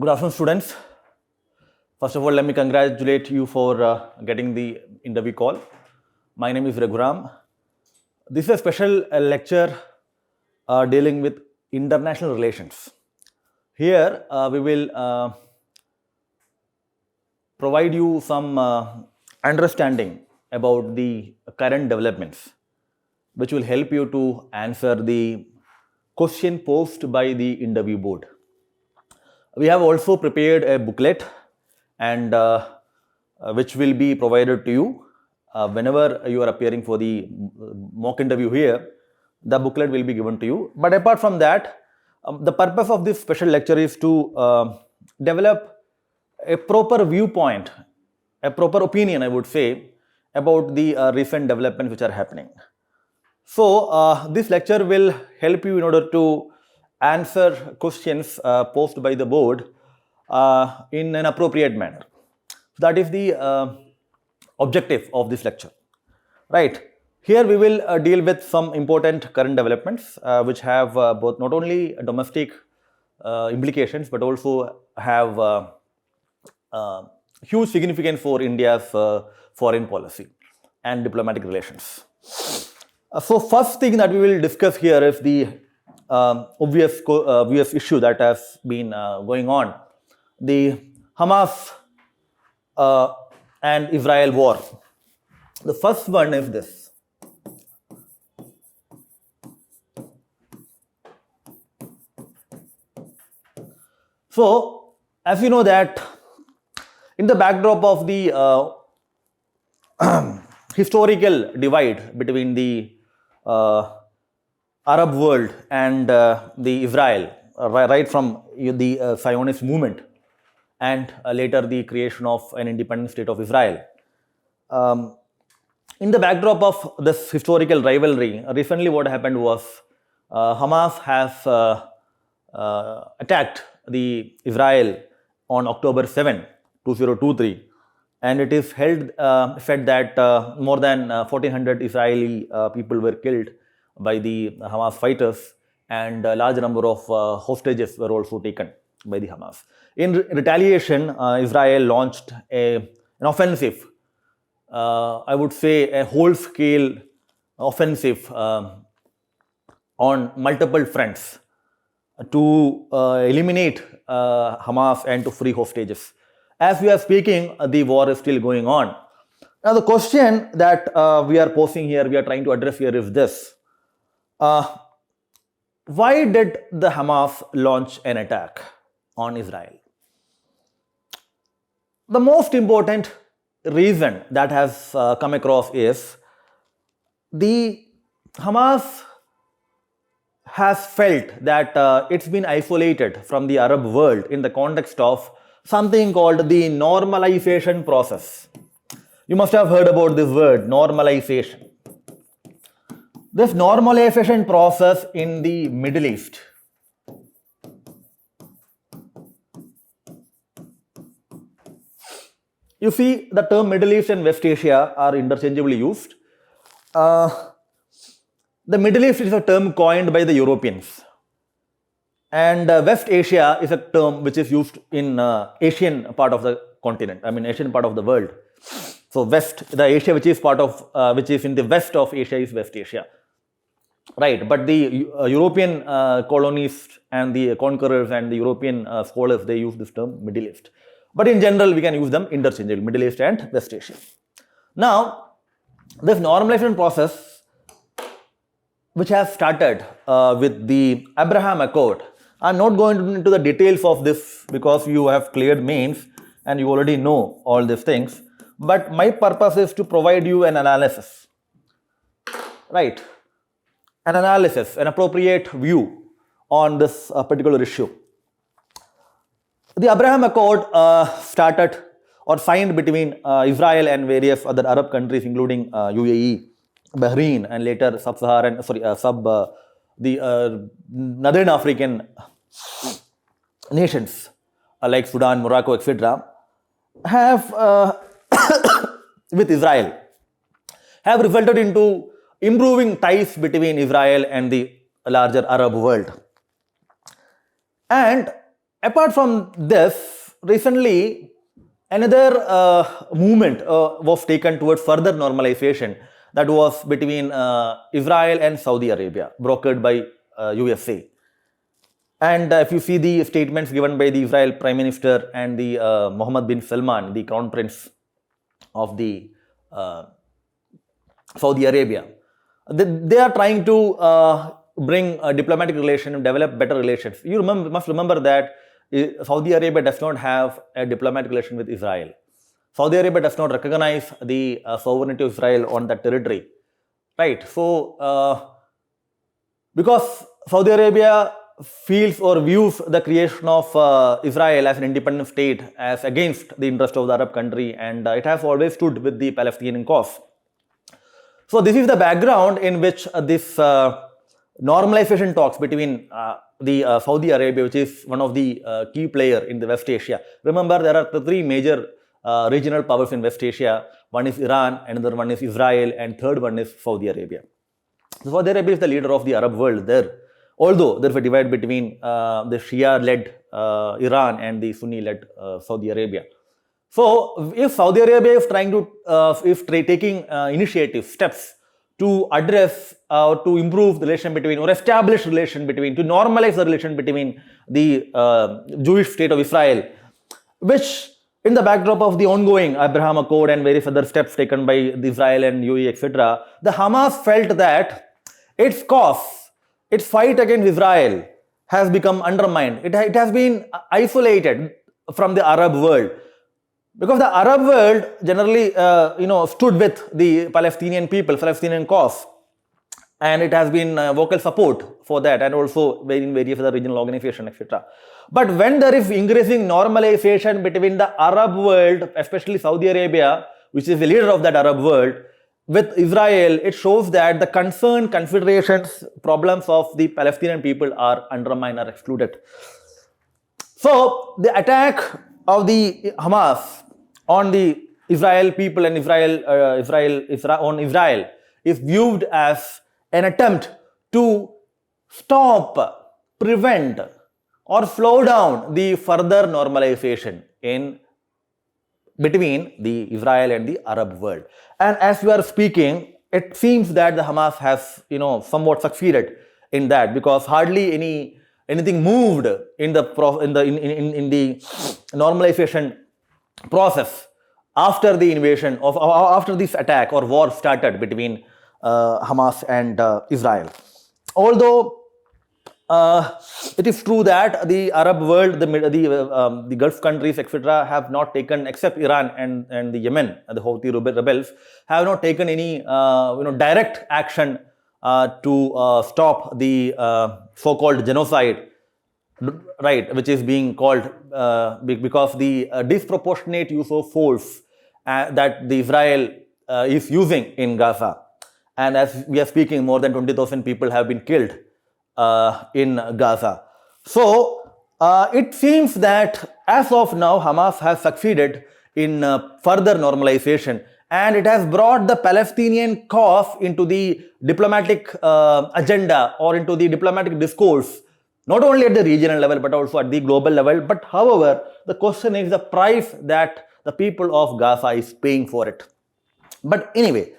Good afternoon, students. First of all, let me congratulate you for getting the interview call. My name is Reghu. This is a special lecture dealing with international relations. Here, we will provide you some understanding about the current developments, which will help you to answer the question posed by the interview board. We have also prepared a booklet and which will be provided to you whenever you are appearing for the mock interview here. The booklet will be given to you. But apart from that, the purpose of this special lecture is to develop a proper viewpoint, a proper opinion, I would say, about the recent developments which are happening. So, this lecture will help you in order to answer questions posed by the board in an appropriate manner. That is the objective of this lecture, right? Here we will deal with some important current developments which have both not only domestic implications but also have huge significance for India's foreign policy and diplomatic relations. So first thing that we will discuss here is the obvious issue that has been going on, the Hamas and Israel war. The first one is this. So, as you know that in the backdrop of the historical divide between the Arab world and the Israel, right from the Zionist movement and later the creation of an independent state of Israel. In the backdrop of this historical rivalry, recently what happened was Hamas has attacked the Israel on October 7, 2023, and it is said that more than 1,400 Israeli people were killed by the Hamas fighters, and a large number of hostages were also taken by the Hamas. In retaliation, Israel launched an offensive, I would say a whole-scale offensive on multiple fronts to eliminate Hamas and to free hostages. As we are speaking, the war is still going on. Now, the question that we are posing here, we are trying to address here is this. Why did the Hamas launch an attack on Israel? The most important reason that has come across is the Hamas has felt that it's been isolated from the Arab world in the context of something called the normalization process. You must have heard about this word, normalization. This normalization process in the Middle East you see, the term Middle East and West Asia are interchangeably used. The Middle East is a term coined by the Europeans, and West Asia is a term which is used in Asian part of the continent, Asian part of the world. So West, the Asia which is which is in the west of Asia is West Asia, right? But the European colonists and the conquerors and the European scholars, they use this term Middle East. But in general, we can use them interchangeably, Middle East and West Asia. Now, this normalization process, which has started with the Abraham Accord. I'm not going into the details of this because you have cleared mains and you already know all these things. But my purpose is to provide you an analysis, right? An analysis, an appropriate view on this particular issue. The Abraham Accord started or signed between Israel and various other Arab countries, including UAE, Bahrain, and later the Northern African nations like Sudan, Morocco, etc., have with Israel have resulted into improving ties between Israel and the larger Arab world. And Apart from this, recently another movement was taken towards further normalization, that was between Israel and Saudi Arabia, brokered by UPSC. And if you see the statements given by the Israel Prime Minister and the Mohammed bin Salman, the Crown Prince of the Saudi Arabia, they are trying to bring a diplomatic relation and develop better relations. You must remember that Saudi Arabia does not have a diplomatic relation with Israel. Saudi Arabia does not recognize the sovereignty of Israel on that territory, right? So, because Saudi Arabia feels or views the creation of Israel as an independent state as against the interest of the Arab country, and it has always stood with the Palestinian cause. So this is the background in which this normalization talks between the Saudi Arabia, which is one of the key player in the West Asia. Remember, there are the three major regional powers in West Asia. One is Iran, another one is Israel, and third one is Saudi Arabia. So Saudi Arabia is the leader of the Arab world there. Although there is a divide between the Shia-led Iran and the Sunni-led Saudi Arabia. So, if Saudi Arabia is trying to, taking initiative, steps to address or to improve the relation between, or establish relation between, to normalize the relation between the Jewish state of Israel, which in the backdrop of the ongoing Abraham Accord and various other steps taken by Israel and UAE, etc., the Hamas felt that its cause, its fight against Israel has become undermined. It has been isolated from the Arab world. Because the Arab world generally, stood with the Palestinian people, Palestinian cause, and it has been vocal support for that, and also in various other regional organizations, etc. But when there is increasing normalization between the Arab world, especially Saudi Arabia, which is the leader of that Arab world, with Israel, it shows that the concern, considerations, problems of the Palestinian people are undermined or excluded. So the attack of the Hamas on the Israel people and on Israel is viewed as an attempt to stop, prevent, or slow down the further normalization between the Israel and the Arab world. And as we are speaking, it seems that the Hamas has, somewhat succeeded in that, because hardly anything moved in the normalization process after the invasion of, after this attack or war started between Hamas and Israel. Although it is true that the Arab world, the Gulf countries, etc., have not taken, except Iran and the Yemen, the Houthi rebels, have not taken any direct action to stop the so-called genocide, right, which is being called because the disproportionate use of force that the Israel is using in Gaza. And as we are speaking, more than 20,000 people have been killed in Gaza. So it seems that as of now, Hamas has succeeded in further normalization, and it has brought the Palestinian cause into the diplomatic agenda or into the diplomatic discourse, not only at the regional level but also at the global level. But however, the question is the price that the people of Gaza is paying for it. But anyway,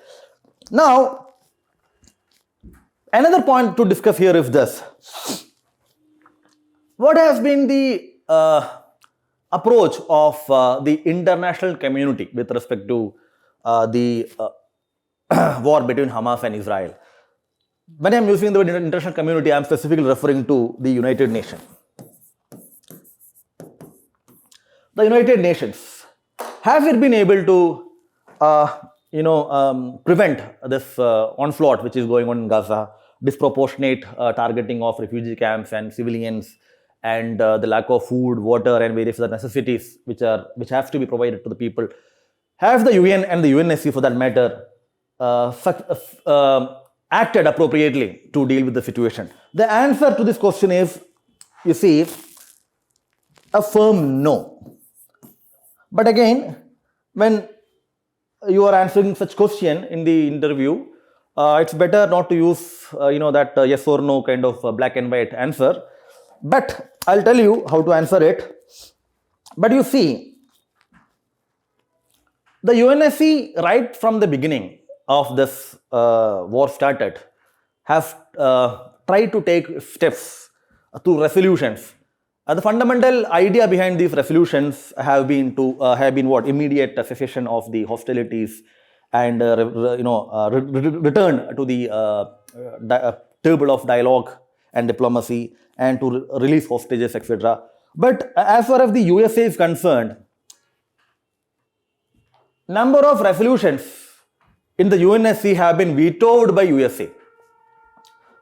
now another point to discuss here is this. What has been the approach of the international community with respect to the war between Hamas and Israel? When I am using the word international community, I am specifically referring to the United Nations. The United Nations, have it been able to prevent this onslaught which is going on in Gaza, disproportionate targeting of refugee camps and civilians, and the lack of food, water, and various other necessities which have to be provided to the people? Have the UN and the UNSC, for that matter, acted appropriately to deal with the situation? The answer to this question is, you see, a firm no. But again, when you are answering such question in the interview, it's better not to use that yes or no kind of black and white answer. But I'll tell you how to answer it. But you see, the UNSC right from the beginning of this war started have tried to take steps to resolutions. The fundamental idea behind these resolutions have been what? Immediate cessation of the hostilities and return to the table of dialogue and diplomacy, and to release hostages, etc. But as far as the USA is concerned, number of resolutions in the UNSC have been vetoed by USA.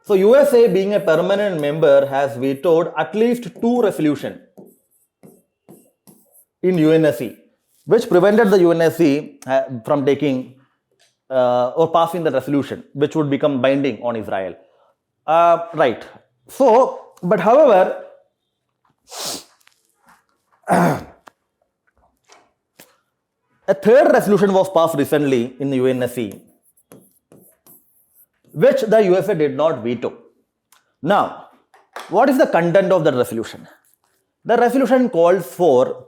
So USA, being a permanent member, has vetoed at least 2 resolutions in UNSC, which prevented the UNSC from taking or passing the resolution, which would become binding on Israel. Right. So, but however, a 3rd resolution was passed recently in the UNSC, which the USA did not veto. Now, what is the content of the resolution? The resolution calls for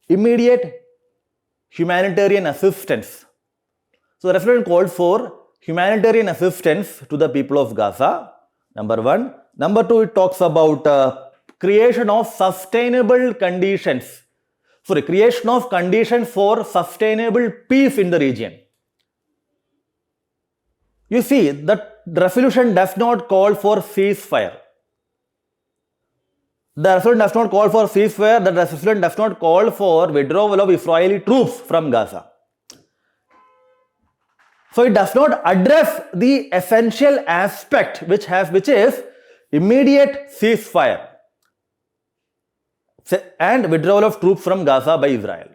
immediate humanitarian assistance. So, the resolution called for humanitarian assistance to the people of Gaza, number 1. Number 2, it talks about creation of sustainable conditions. Creation of conditions for sustainable peace in the region. You see, the resolution does not call for ceasefire. The resolution does not call for ceasefire. The resolution does not call for withdrawal of Israeli troops from Gaza. So it does not address the essential aspect, which is immediate ceasefire and withdrawal of troops from Gaza by Israel.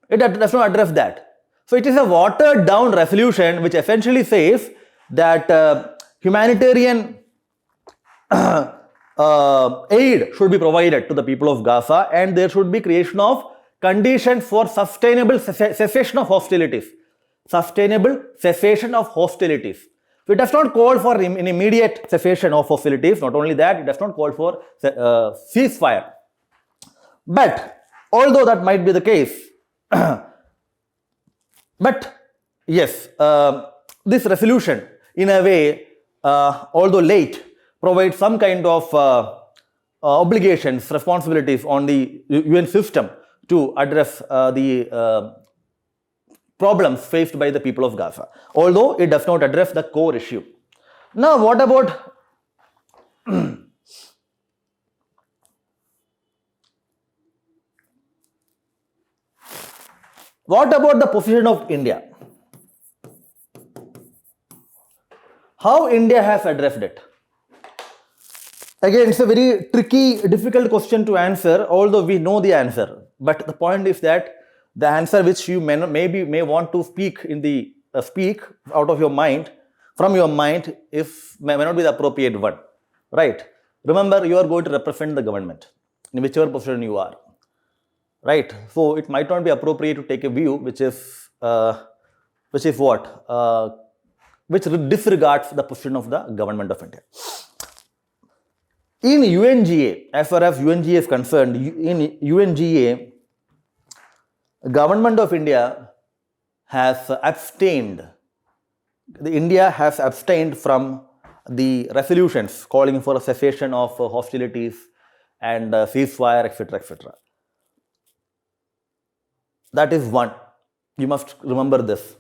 It does not address that. So it is a watered down resolution which essentially says that humanitarian aid should be provided to the people of Gaza, and there should be creation of conditions for sustainable cessation of hostilities. Sustainable cessation of hostilities. So it does not call for an immediate cessation of hostilities. Not only that, it does not call for ceasefire. But although that might be the case, but yes, this resolution, in a way, although late, provides some kind of obligations, responsibilities on the UN system to address the problems faced by the people of Gaza, although it does not address the core issue. Now, what about the position of India? How India has addressed it? Again, it's a very tricky, difficult question to answer, although we know the answer. But the point is that the answer which you may want to speak out of your mind, from your mind, may not be the appropriate one, right? Remember, you are going to represent the government in whichever position you are, right? So it might not be appropriate to take a view which disregards the position of the government of India. In UNGA, as far as UNGA is concerned, in UNGA, government of India has abstained. India has abstained from the resolutions calling for a cessation of hostilities and ceasefire, etc., etc. That is one. You must remember this.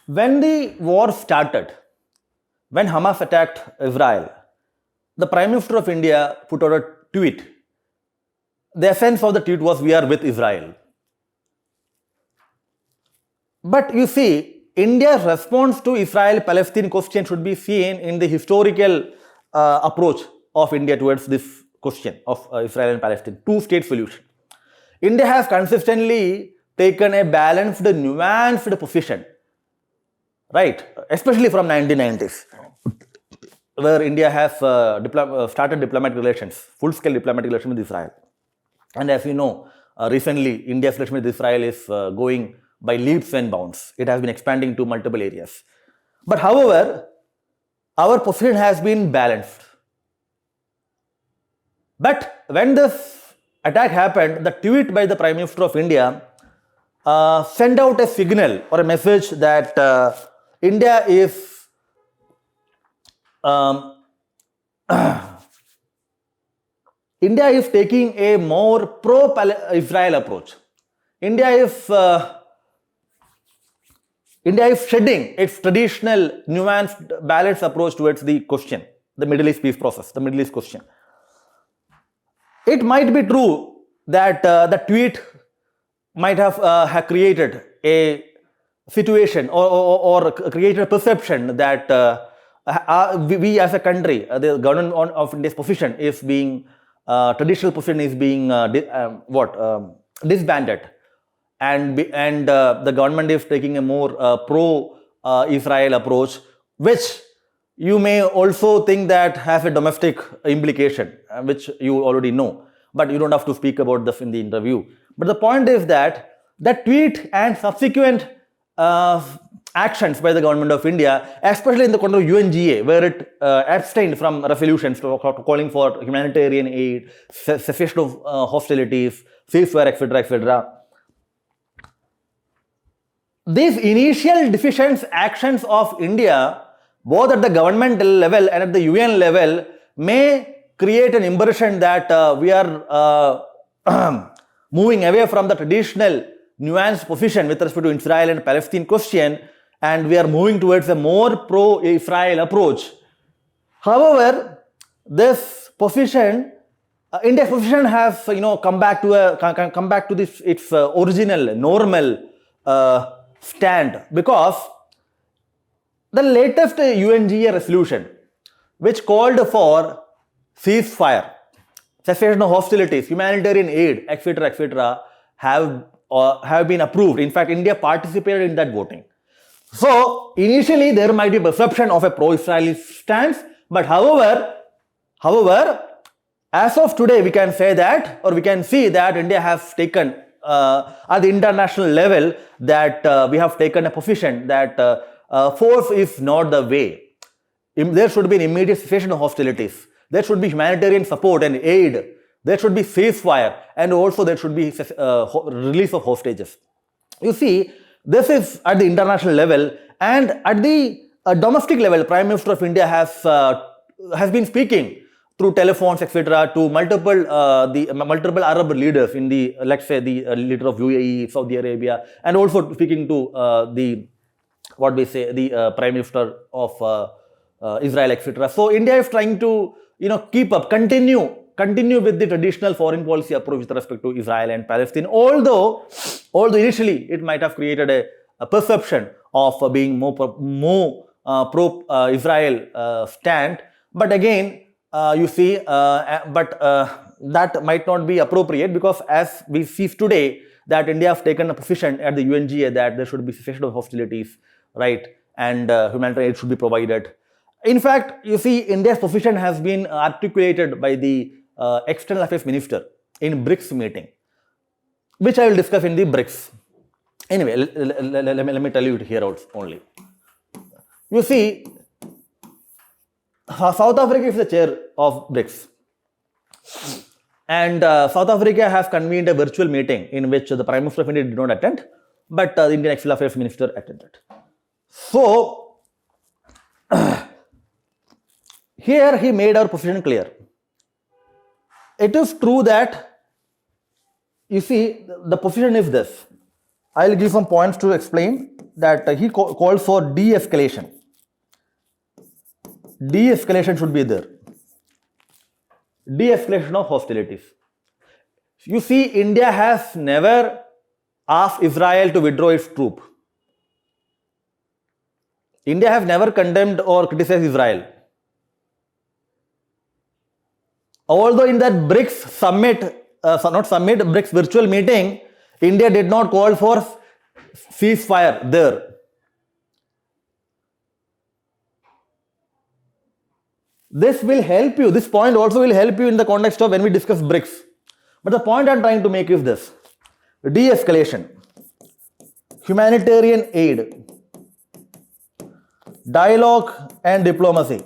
When the war started, when Hamas attacked Israel, the Prime Minister of India put out a tweet. The essence of the tweet was, "We are with Israel." But you see, India's response to Israel-Palestine question should be seen in the historical approach of India towards this question of Israel and Palestine, two-state solution. India has consistently taken a balanced, nuanced position, right? Especially from 1990s, where India has started diplomatic relations, full-scale diplomatic relations with Israel. And as you know, recently India's relationship with Israel is going by leaps and bounds. It has been expanding to multiple areas. But however, our position has been balanced. But when this attack happened, the tweet by the Prime Minister of India sent out a signal or a message that India is India is taking a more pro-Israel approach. India is shedding its traditional, nuanced, balanced approach towards the question, the Middle East peace process, the Middle East question. It might be true that the tweet might have created a situation or created a perception that we as a country, the government of India's position is being traditional position is being disbanded, and the government is taking a more pro-Israel approach, which you may also think that has a domestic implication, which you already know, but you don't have to speak about this in the interview. But the point is that that tweet and subsequent actions by the government of India, especially in the context of UNGA, where it abstained from resolutions calling for humanitarian aid, cessation of hostilities, ceasefire, etc., etc. These initial deficient actions of India, both at the government level and at the UN level, may create an impression that we are moving away from the traditional nuanced position with respect to Israel and Palestine question, and we are moving towards a more pro-Israel approach. However, this position, India's position has come back to this its original normal stand, because the latest UNGA resolution, which called for ceasefire, cessation of hostilities, humanitarian aid, etc., etc., have been approved. In fact, India participated in that voting. So initially there might be perception of a pro-Israeli stance, but however, as of today we can say that, or we can see that India has taken at the international level that we have taken a position that force is not the way. There should be an immediate cessation of hostilities. There should be humanitarian support and aid. There should be ceasefire, and also there should be release of hostages. You see, this is at the international level, and at the domestic level, Prime Minister of India has been speaking through telephones, etc., to multiple Arab leaders in the, let's say, the leader of UAE, Saudi Arabia, and also speaking to the Prime Minister of Israel, etc. So India is trying to keep up, continue with the traditional foreign policy approach with respect to Israel and Palestine, although initially it might have created a perception of being more pro-Israel stand. But again, you see, that might not be appropriate, because as we see today that India has taken a position at the UNGA that there should be cessation of hostilities, right, and humanitarian aid should be provided. In fact, you see, India's position has been articulated by the External Affairs Minister in BRICS meeting, which I will discuss in the BRICS. Anyway, let me tell you it here only. You see, South Africa is the chair of BRICS, and South Africa has convened a virtual meeting in which the Prime Minister of India did not attend, but the Indian External Affairs Minister attended. So, here he made our position clear. It is true that, you see, the position is this. I will give some points to explain that he calls for de-escalation. De-escalation should be there. De-escalation of hostilities. You see, India has never asked Israel to withdraw its troops. India has never condemned or criticized Israel. Although in that BRICS BRICS virtual meeting, India did not call for ceasefire there. This will help you, this point also will help you in the context of when we discuss BRICS. But the point I am trying to make is this: de-escalation, humanitarian aid, dialogue and diplomacy.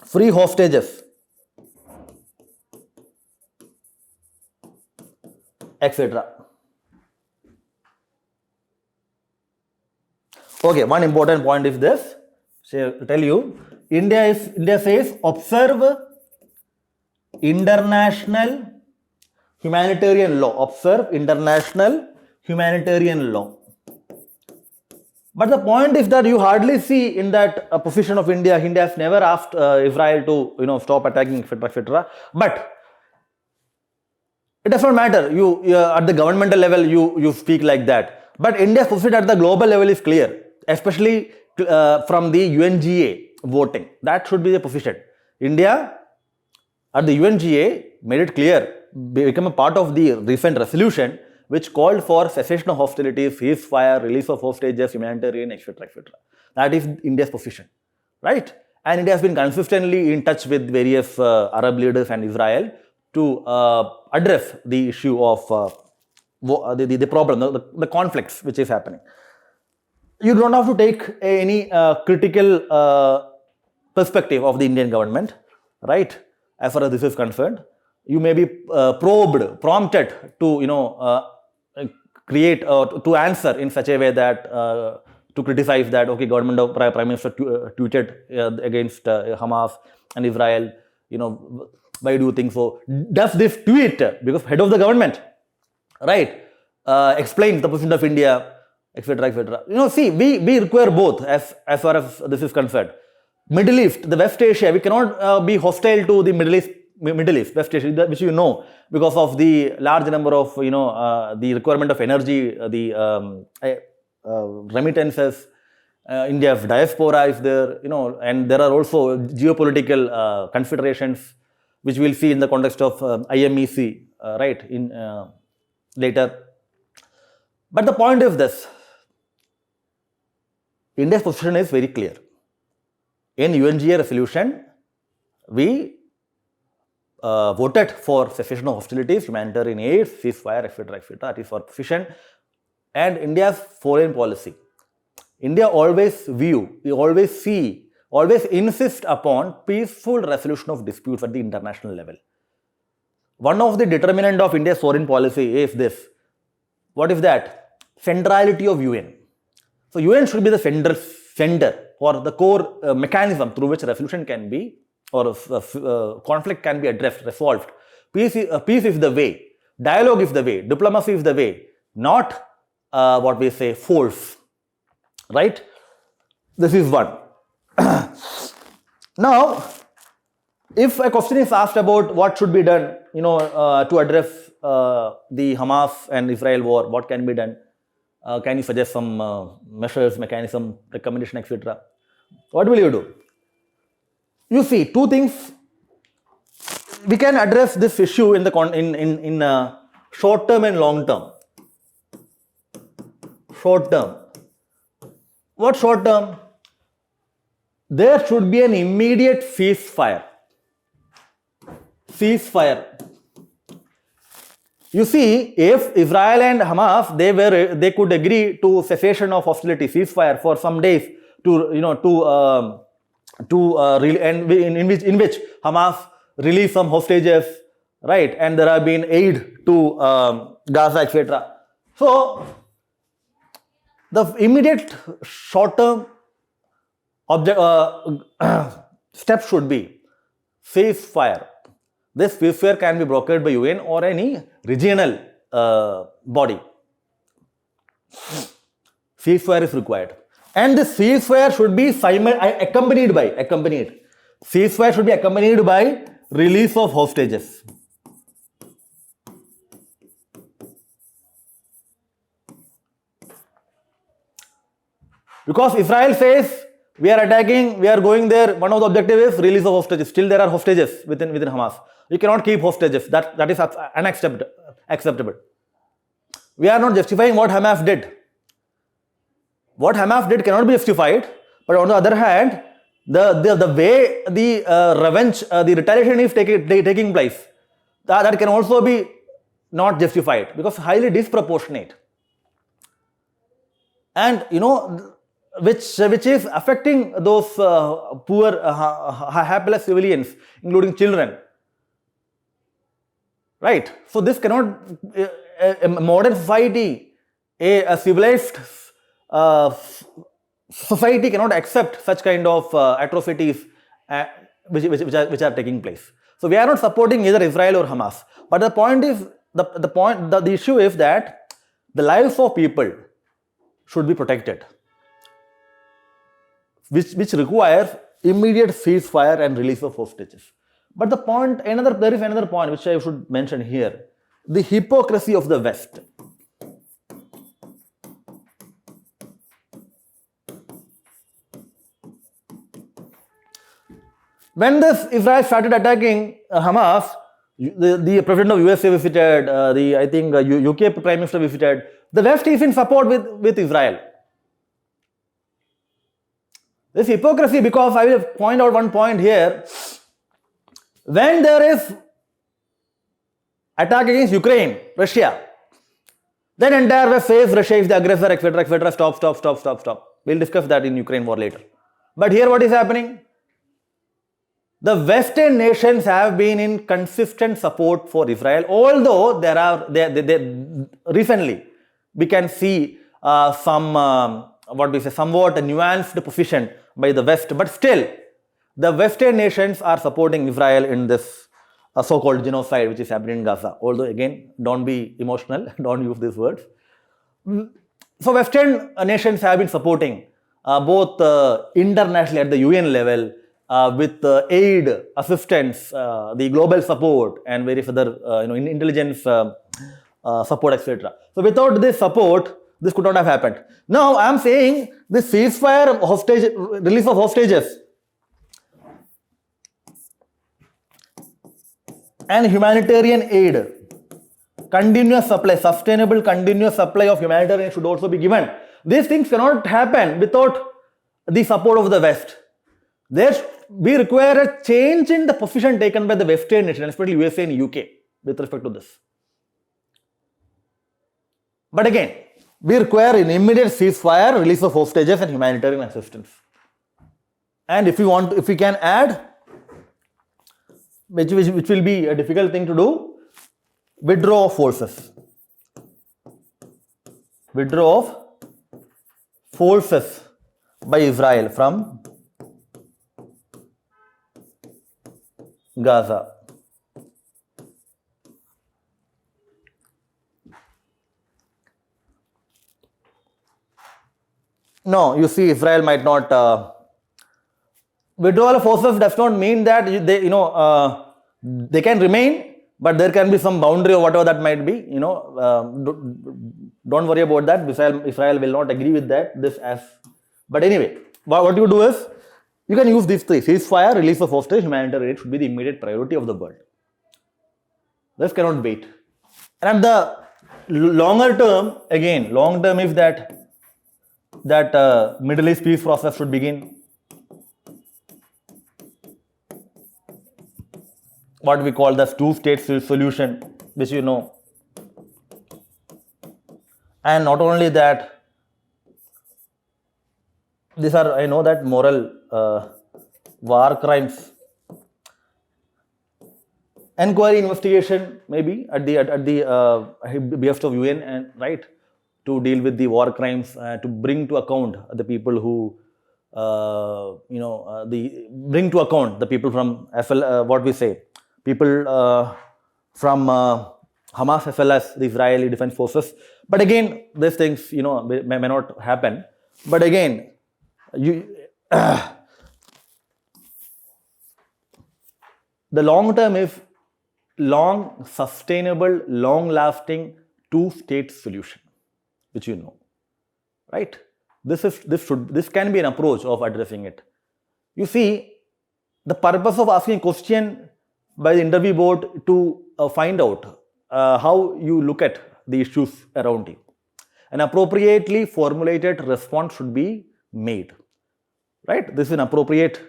Free hostages, etc. Okay, one important point is this. So tell you, India says observe international humanitarian law. Observe international humanitarian law. But the point is that you hardly see in that position of India. India has never asked Israel to stop attacking, etc., etc. But it does not matter. You at the governmental level you speak like that. But India's position at the global level is clear, especially from the UNGA voting. That should be the position. India at the UNGA made it clear, become a part of the recent resolution which called for cessation of hostilities, ceasefire, release of hostages, humanitarian, etc., etc. That is India's position, right? And India has been consistently in touch with various Arab leaders and Israel to address the issue of the problem, the conflicts which is happening. You don't have to take any critical perspective of the Indian government, right? As far as this is concerned, you may be prompted to create to answer in such a way that to criticize that government of Prime Minister tweeted against Hamas and Israel. Why do you think so? Does this tweet, because head of the government, right, explains the position of India, etc., etc. See, we require both as far as this is concerned. Middle East, the West Asia, we cannot be hostile to the Middle East, West Asia, which because of the large number of the requirement of energy, the remittances. India's diaspora is there, and there are also geopolitical considerations which we'll see in the context of IMEC, right, in later. But the point is this: India's position is very clear. In UNGA resolution, we voted for cessation of hostilities, humanitarian aid, ceasefire, etc., etc. That is our position. And India's foreign policy. India always insist upon peaceful resolution of disputes at the international level. One of the determinant of India's foreign policy is this. What is that? Centrality of UN. So UN should be the center or the core mechanism through which resolution can be or conflict can be addressed, resolved. Peace is the way. Dialogue is the way. Diplomacy is the way. Not what we say force. Right? This is one. Now, if a question is asked about what should be done, to address the Hamas and Israel war, what can be done? Can you suggest some measures, mechanism, recommendation, etc.? What will you do? You see, two things. We can address this issue in the short term and long term. Short term. What short term? There should be an immediate ceasefire. Ceasefire. You see, if Israel and Hamas they could agree to cessation of hostility, ceasefire for some days in which Hamas release some hostages, right? And there have been aid to Gaza, etc. So the immediate short-term step should be ceasefire. This ceasefire can be brokered by UN or any regional body. Ceasefire is required. And the ceasefire should be accompanied. Ceasefire should be accompanied by release of hostages. Because Israel says, we are attacking, we are going there, one of the objectives is release of hostages. Still there are hostages within Hamas. You cannot keep hostages. That is unacceptable. We are not justifying what Hamas did. What Hamas did cannot be justified, but on the other hand, the way the revenge, the retaliation is taking place, that can also be not justified because highly disproportionate, and which is affecting those poor, hapless civilians, including children. Right? So this cannot, a modern society, a civilized society cannot accept such kind of atrocities which are taking place. So we are not supporting either Israel or Hamas. But the point is, the issue is that the lives of people should be protected, which requires immediate ceasefire and release of hostages. But the point, there is another point which I should mention here: the hypocrisy of the West. When this Israel started attacking Hamas, the president of USA visited, I think UK Prime Minister visited. The West is in support with Israel. This hypocrisy, because I will point out one point here. When there is attack against Ukraine, Russia, then entire West says Russia is the aggressor, etc., etc. Stop. We'll discuss that in Ukraine war later. But here what is happening? The Western nations have been in consistent support for Israel, although recently we can see somewhat a nuanced position by the West, but still the Western nations are supporting Israel in this so-called genocide which is happening in Gaza. Although again, don't be emotional, don't use these words. So Western nations have been supporting both internationally at the UN level, with aid, assistance, the global support, and various other intelligence support, etc. So without this support, this could not have happened. Now I am saying this ceasefire, release of hostages, and humanitarian aid, continuous supply, sustainable continuous supply of humanitarian aid should also be given. These things cannot happen without the support of the West. We require a change in the position taken by the Western nations, especially USA and UK, with respect to this. But again, we require an immediate ceasefire, release of hostages, and humanitarian assistance. And if we can add, which will be a difficult thing to do, withdraw of forces. Withdraw of forces by Israel from Gaza. No, you see, Israel might not. Withdrawal of forces does not mean that they can remain, but there can be some boundary or whatever that might be. Don't worry about that. Israel will not agree with that. But anyway, what you do is, you can use these three: ceasefire, release of hostages, humanitarian aid should be the immediate priority of the world. This cannot wait. And the longer term, again, long term is that Middle East peace process should begin. What we call the two-state solution, which you know. And not only that, these are, I know that moral war crimes. Inquiry investigation maybe at the behest of UN, and right, to deal with the war crimes, to bring to account the people who bring to account the people from people from Hamas as well as the Israeli Defense Forces. But again, these things may not happen. But again, the long term is long, sustainable, long-lasting two-state solution, which you know, right? This can be an approach of addressing it. You see, the purpose of asking a question by the interview board to find out how you look at the issues around you. An appropriately formulated response should be made. Right? This is an appropriate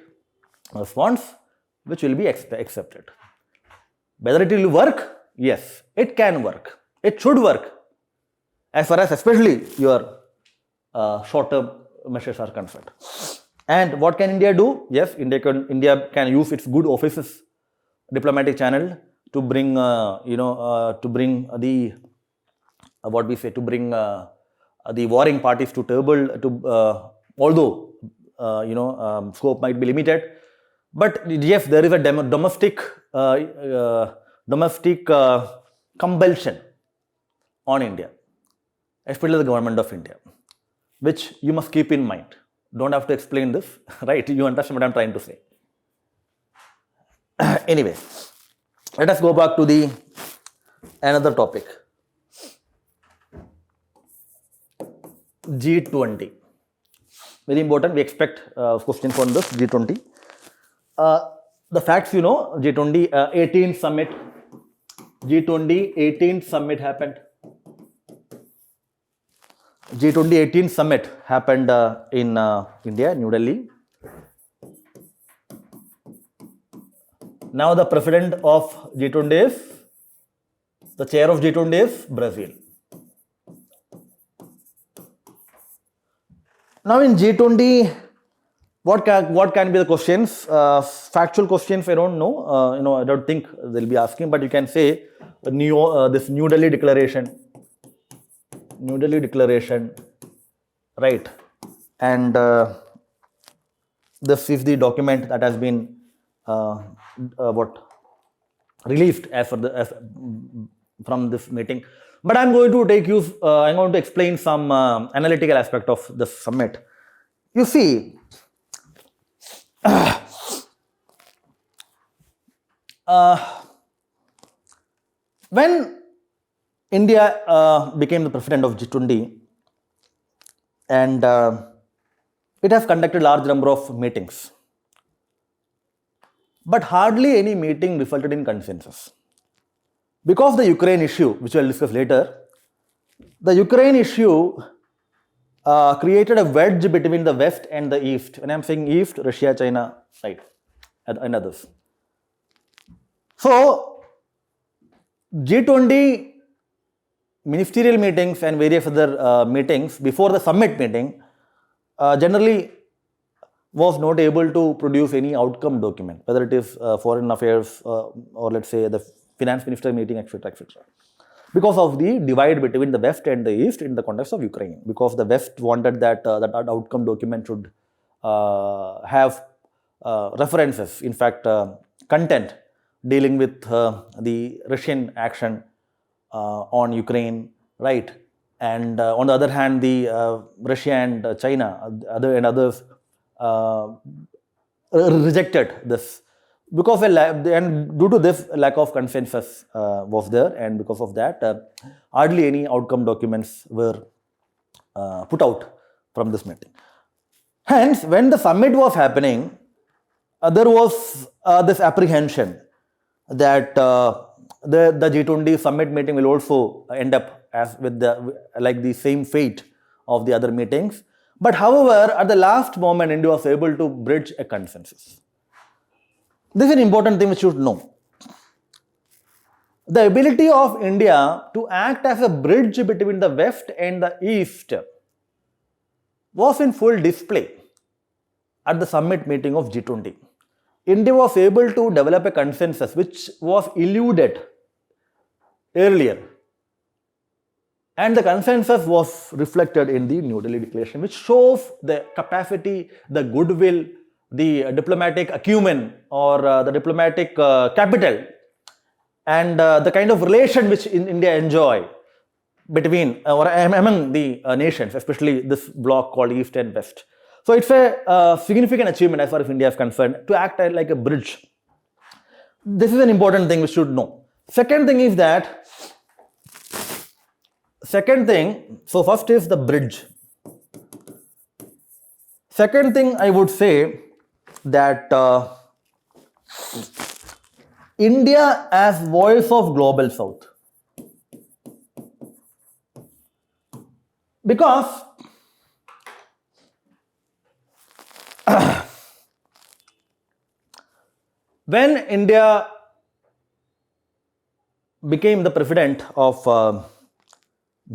response which will be accepted. Whether it will work? Yes, it can work. It should work as far as especially your short-term measures are concerned. And what can India do? Yes, India can use its good offices, diplomatic channel to bring to bring the the warring parties to table. Although scope might be limited, but yes, there is a domestic compulsion on India, especially the government of India, which you must keep in mind. Don't have to explain this, right? You understand what I'm trying to say. Anyway, let us go back to the another topic. G20. Very important. We expect questions on this G20. The facts, G20 18th summit. G20 18th summit happened. G20 18th summit happened in India, New Delhi. Now the president of G20 is, the chair of G20 is Brazil. Now in G20, what can be the questions? Factual questions, I don't know. I don't think they'll be asking, but you can say this New Delhi Declaration. New Delhi Declaration, right? And this is the document that has been released from this meeting. But I'm going to I'm going to explain some analytical aspect of the summit. You see, when India became the president of G20, and it has conducted a large number of meetings, but hardly any meeting resulted in consensus. Because the Ukraine issue, which we'll discuss later, the Ukraine issue created a wedge between the West and the East. When I'm saying East, Russia, China, right, and others. So, G20 ministerial meetings and various other meetings before the summit meeting generally was not able to produce any outcome document, whether it is foreign affairs or let's say the finance minister meeting, etc., etc. Because of the divide between the West and the East in the context of Ukraine. Because the West wanted that that outcome document should have references, in fact, content dealing with the Russian action on Ukraine, right? And on the other hand, the Russia and China and others rejected this. Because and due to this, lack of consensus was there, and because of that, hardly any outcome documents were put out from this meeting. Hence, when the summit was happening, there was this apprehension that the G20 summit meeting will also end up as with the same fate of the other meetings. But however, at the last moment, India was able to bridge a consensus. This is an important thing we should know. The ability of India to act as a bridge between the West and the East was in full display at the summit meeting of G20. India was able to develop a consensus which was eluded earlier. And the consensus was reflected in the New Delhi Declaration, which shows the capacity, the goodwill, the diplomatic acumen or the diplomatic capital and the kind of relation which India enjoy between or among the nations, especially this bloc called East and West. So it's a significant achievement as far as India is concerned to act like a bridge. This is an important thing we should know. Second thing is that, so first is the bridge. Second thing I would say that India as voice of global South. Because when India became the president of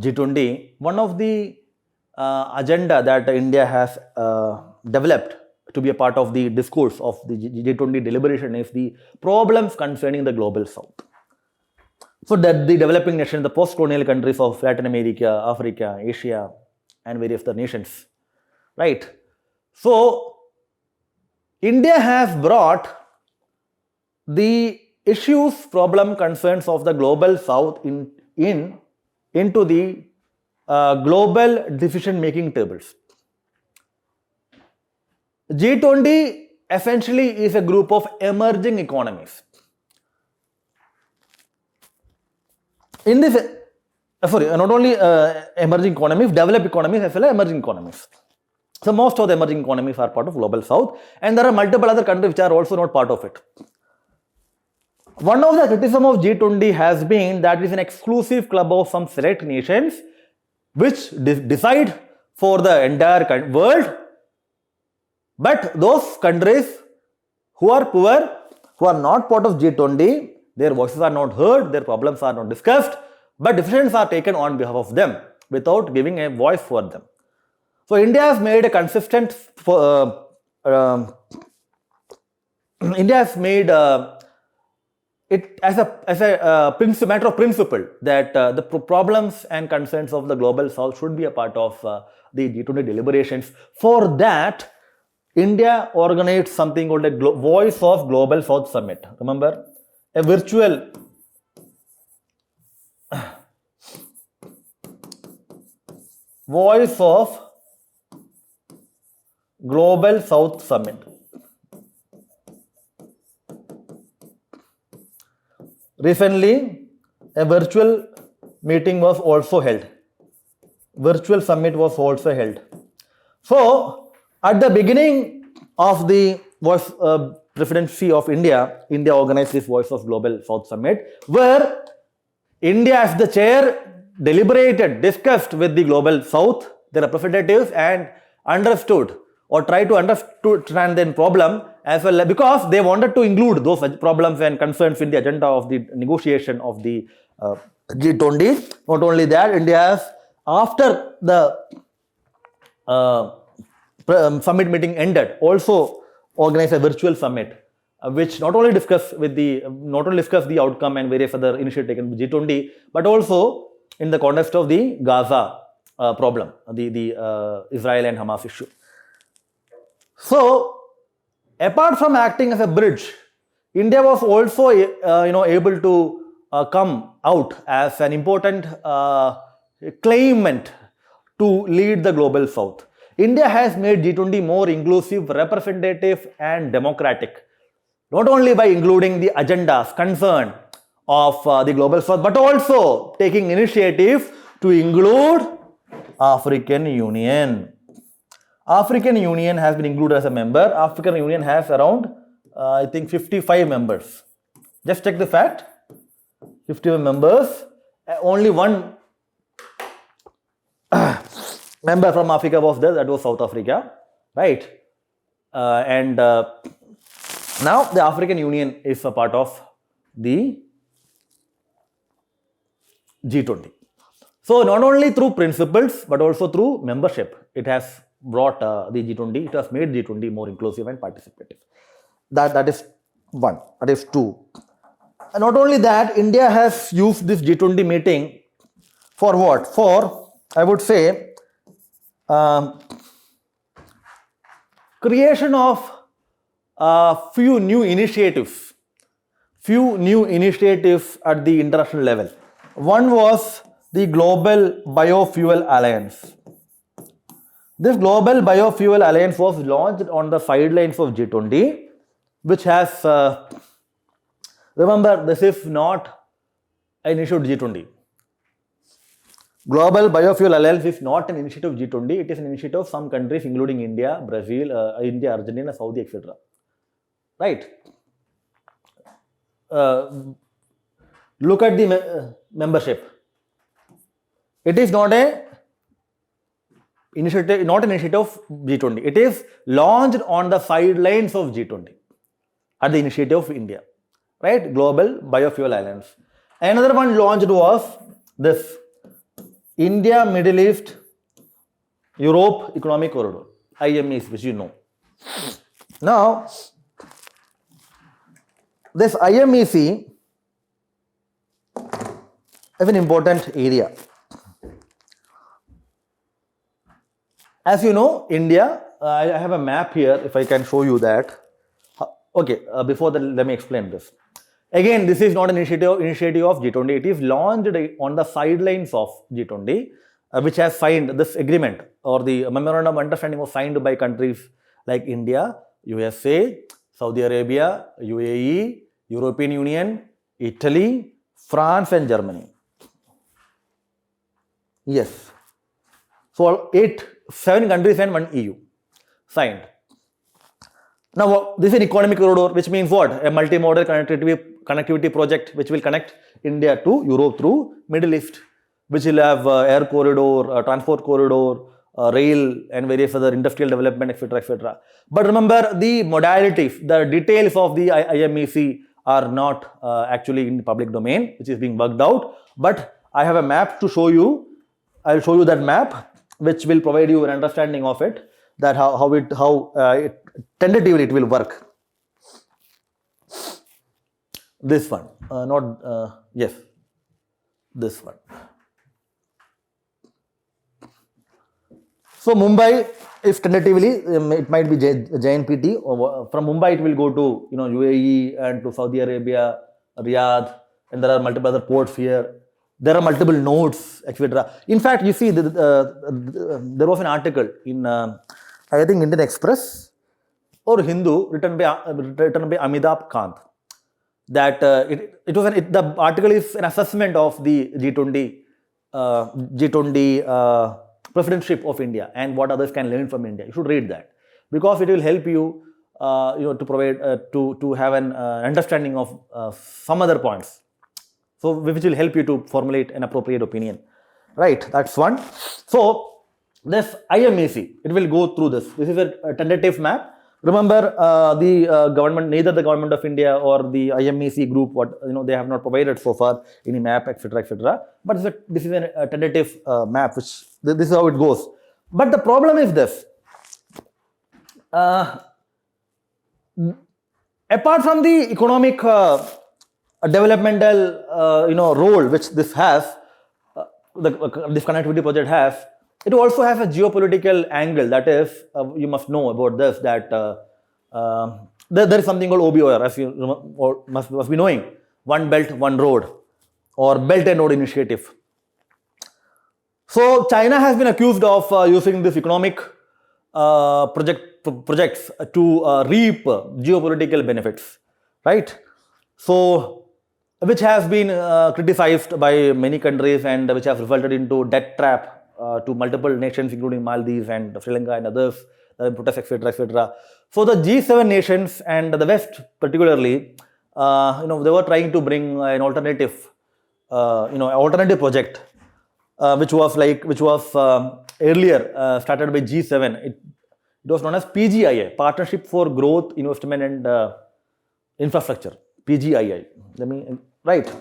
G20, one of the agenda that India has developed to be a part of the discourse of the G20 deliberation is the problems concerning the global south. So that the developing nations, the post-colonial countries of Latin America, Africa, Asia, and various other nations, right? So India has brought the issues, problem, concerns of the global south into the global decision-making tables. G20 essentially is a group of emerging economies. In this, not only emerging economies, developed economies as well as emerging economies. So most of the emerging economies are part of global south, and there are multiple other countries which are also not part of it. One of the criticism of G20 has been that it is an exclusive club of some select nations which decide for the entire world, but those countries who are poor, who are not part of G20, their voices are not heard, their problems are not discussed, but decisions are taken on behalf of them without giving a voice for them. So India has made a consistent, India has made it as a matter of principle that the problems and concerns of the global south should be a part of the G20 deliberations. For that, India organized something called a Voice of Global South Summit. Remember, a virtual Voice of Global South Summit. Recently, a virtual meeting was also held. Virtual summit was also held. So, at the beginning of the presidency of India, India organized this Voice of Global South Summit, where India as the chair deliberated, discussed with the global south, the representatives, and understood or tried to understand the problem as well, because they wanted to include those problems and concerns in the agenda of the negotiation of the G20. Not only that, India has, after the summit meeting ended, also organized a virtual summit, which not only discussed the outcome and various other initiatives taken by G20, but also in the context of the Gaza problem, the Israel and Hamas issue. So, apart from acting as a bridge, India was also able to come out as an important claimant to lead the global south. India has made G20 more inclusive, representative, and democratic, not only by including the agendas concerned of the global south, but also taking initiative to include African Union. African Union has been included as a member. African Union has around, I think, 55 members. Just check the fact. 55 members. Only one member from Africa was there, that was South Africa, right? Now the African Union is a part of the G20. So not only through principles, but also through membership, it has brought the G20, it has made G20 more inclusive and participative. That is one. That is two. And not only that, India has used this G20 meeting for what? For, I would say, creation of few new initiatives at the international level. One was the Global Biofuel Alliance. This Global Biofuel Alliance was launched on the sidelines of G20, which has, remember, this is not an initiative of G20. Global Biofuel Alliance is not an initiative of G20, it is an initiative of some countries including India, Brazil, India, Argentina, Saudi, etc. Right? Look at the membership. It is not an initiative of G20. It is launched on the sidelines of G20. at the initiative of India, right? Global Biofuel Alliance. Another one launched was this India, Middle East, Europe Economic Corridor, IMEC, which you know. Now, this IMEC is an important area. As you know, India, I have a map here, if I can show you that. Okay, before that, let me explain this. Again, this is not an initiative of G20. It is launched on the sidelines of G20, which has signed this agreement, or the memorandum of understanding was signed by countries like India, USA, Saudi Arabia, UAE, European Union, Italy, France and Germany. Yes. So 7 countries and 1 EU signed. Now this is an economic corridor, which means what? A multimodal connectivity project which will connect India to Europe through Middle East, which will have air corridor, transport corridor, rail and various other industrial development, etc., etc. But remember, the modalities, the details of the IMEC are not actually in the public domain, which is being worked out. But I have a map to show you. I'll show you that map, which will provide you an understanding of it, that how tentatively it will work. This one, yes, this one. So Mumbai, if tentatively, it might be JNPT. From Mumbai, it will go to UAE and to Saudi Arabia, Riyadh, and there are multiple other ports here. There are multiple nodes, etc. In fact, you see, there was an article in, I think, Indian Express or Hindu, written by Amitabh Kant, that the article is an assessment of the G20 presidency of India and what others can learn from India. You should read that, because it will help you, to provide to have an understanding of some other points. So, which will help you to formulate an appropriate opinion, right? That's one. So, this IMEC, it will go through this. This is a tentative map. Remember, the government, neither the government of India or the IMEC group, they have not provided so far any map, etc., etc. But this is a tentative map, which this is how it goes. But the problem is this: apart from the economic developmental role which this has, this connectivity project has, it also has a geopolitical angle. That is, you must know about this, that there is something called OBOR, as you must be knowing, One Belt, One Road, or Belt and Road Initiative. So China has been accused of using this economic projects to reap geopolitical benefits, right? So, which has been criticized by many countries, and which has resulted into debt trap to multiple nations, including Maldives and Sri Lanka and others, protests, etc., etc. So the G7 nations and the West, particularly, they were trying to bring an alternative, alternative project, which was earlier started by G7. It was known as PGII, Partnership for Growth, Investment and Infrastructure. PGII. Right.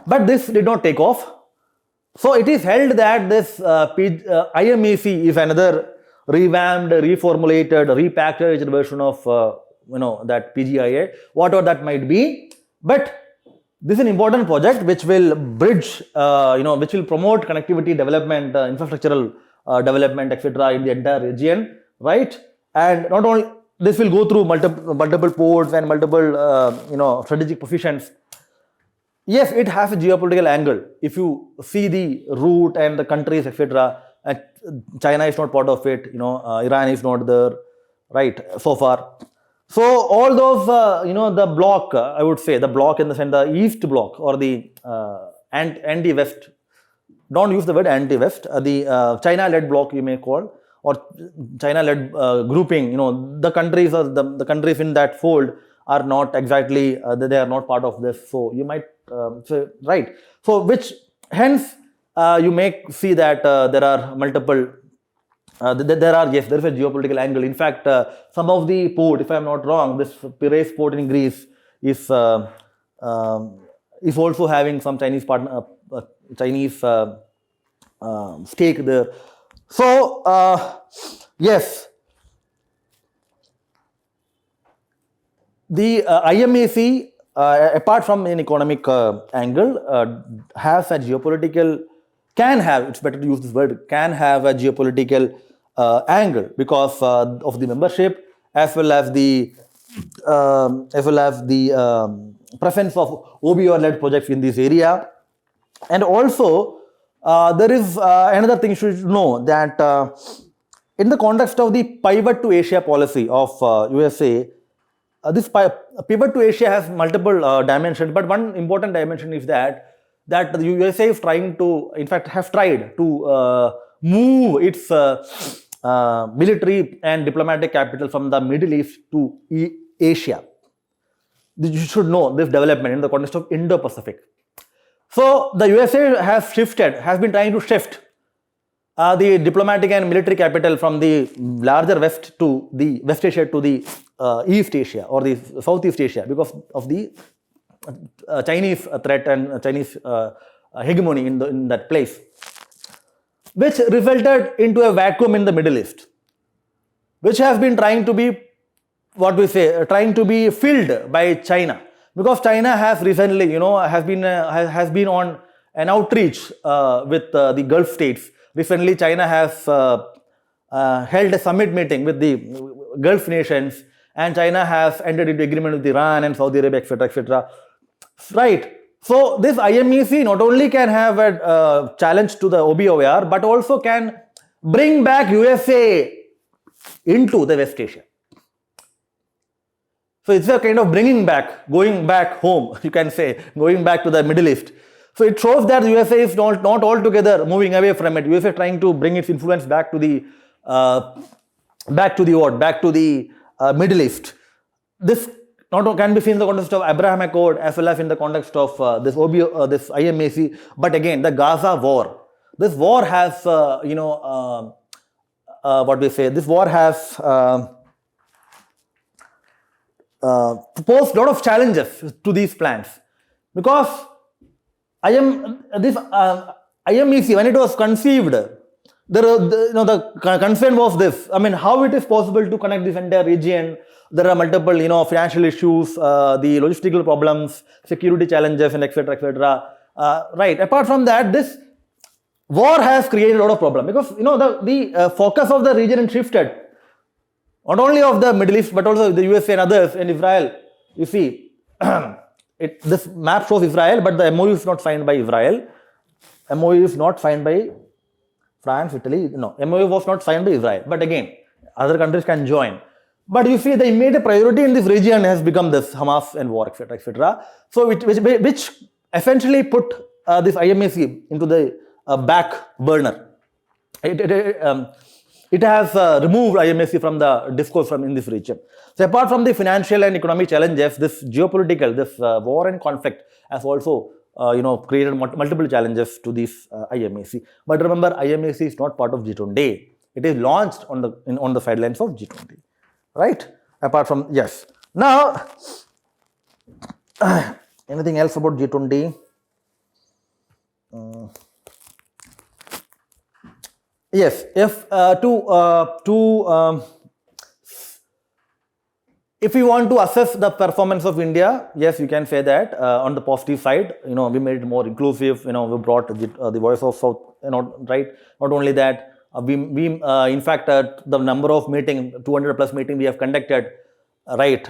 But this did not take off. So it is held that this IMEC is another revamped, reformulated, repackaged version of that PGII, whatever that might be. But this is an important project which will bridge, which will promote connectivity development, infrastructural development, etc., in the entire region, right? And not only this will go through multiple ports and multiple strategic positions. Yes, it has a geopolitical angle. If you see the route and the countries, etc., China is not part of it. Iran is not there, right? So far. So all those, the bloc, I would say, the bloc in the sense, the East bloc or the anti-West. Don't use the word anti-West. The China-led bloc, you may call, or China-led grouping. The countries or the countries in that fold are not exactly, they are not part of this. So you might say, right. So which hence you may see that there are multiple there is a geopolitical angle. In fact, some of the port, if I am not wrong, this Piraeus port in Greece is also having some Chinese partner, Chinese stake there. So yes, the IMAC, apart from an economic angle, has a geopolitical, can have, it's better to use this word, can have a geopolitical angle because of the membership as well as the presence of OBO-led projects in this area. And also, there is another thing you should know, that in the context of the pivot to Asia policy of USA, this pivot to Asia has multiple dimensions, but one important dimension is that the USA is trying to, in fact, have tried to move its military and diplomatic capital from the Middle East to Asia. You should know this development in the context of Indo-Pacific. So the USA has been trying to shift the diplomatic and military capital from the larger West to the West Asia to the East Asia or the Southeast Asia because of the Chinese threat and Chinese hegemony in that place, which resulted into a vacuum in the Middle East, which has been trying to be, trying to be filled by China, because China has recently, has been on an outreach with the Gulf states. Recently, China has held a summit meeting with the Gulf nations, and China has entered into agreement with Iran and Saudi Arabia, etc., etc. Right. So this IMEC not only can have a challenge to the OBOAR, but also can bring back USA into the West Asia. So it's a kind of bringing back, going back home, you can say, going back to the Middle East. So it shows that the USA is not altogether moving away from it. USA is trying to bring its influence back to the Middle East. This not can be seen in the context of Abraham Accord as well as in the context of this IMAC. But again, the Gaza war. This war has, this war has posed a lot of challenges to these plans, because IMEC, when it was conceived, the concern was this. I mean, how it is possible to connect this entire region? There are multiple, financial issues, the logistical problems, security challenges, and etc., etc. Right. Apart from that, this war has created a lot of problems because the focus of the region shifted, not only of the Middle East but also the USA and others and Israel. You see, this map shows Israel, but the MOU is not signed by Israel. MOU is not signed by France, Italy. No, MOU was not signed by Israel. But again, other countries can join. But you see, the immediate priority in this region has become this Hamas and war, etc., etc. So, which essentially put this IMAC into the back burner. It has removed IMAC from the discourse in this region. So, apart from the financial and economic challenges, this geopolitical, this war and conflict has also, created multiple challenges to this IMAC. But remember, IMAC is not part of G20. It is launched on the sidelines of G20. Right? Apart from, yes. Now, anything else about G20? Yes, if we want to assess the performance of India, yes, you can say that on the positive side, we made it more inclusive, we brought the voice of South, right? Not only that, we in fact, the number of meeting, 200 plus meeting we have conducted, right?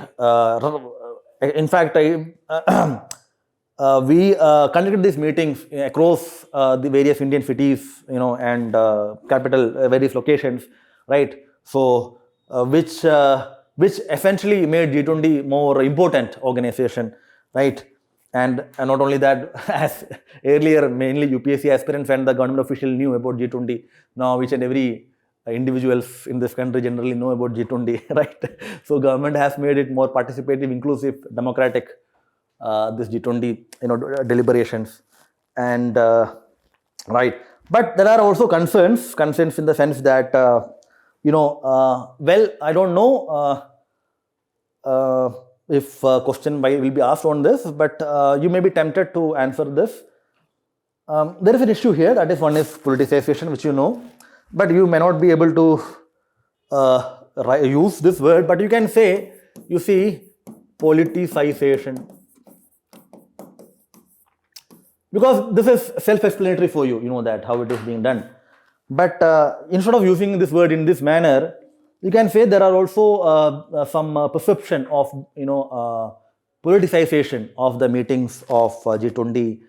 In fact, we conducted these meetings across the various Indian cities, and capital, various locations, right? So, which essentially made G20 more important organization, right? And not only that, as earlier mainly UPSC aspirants and the government official knew about G20. Now each and every individuals in this country generally know about G20, right? So government has made it more participative, inclusive, democratic, this G20, deliberations, and right. But there are also concerns in the sense that well, I don't know if a question will be asked on this, but you may be tempted to answer this. There is an issue here, that is, one is politicization, which you know, but you may not be able to use this word, but you can say, you see, politicization. Because this is self-explanatory for you, you know that, how it is being done. But instead of using this word in this manner, you can say there are also some perception of, politicization of the meetings of G20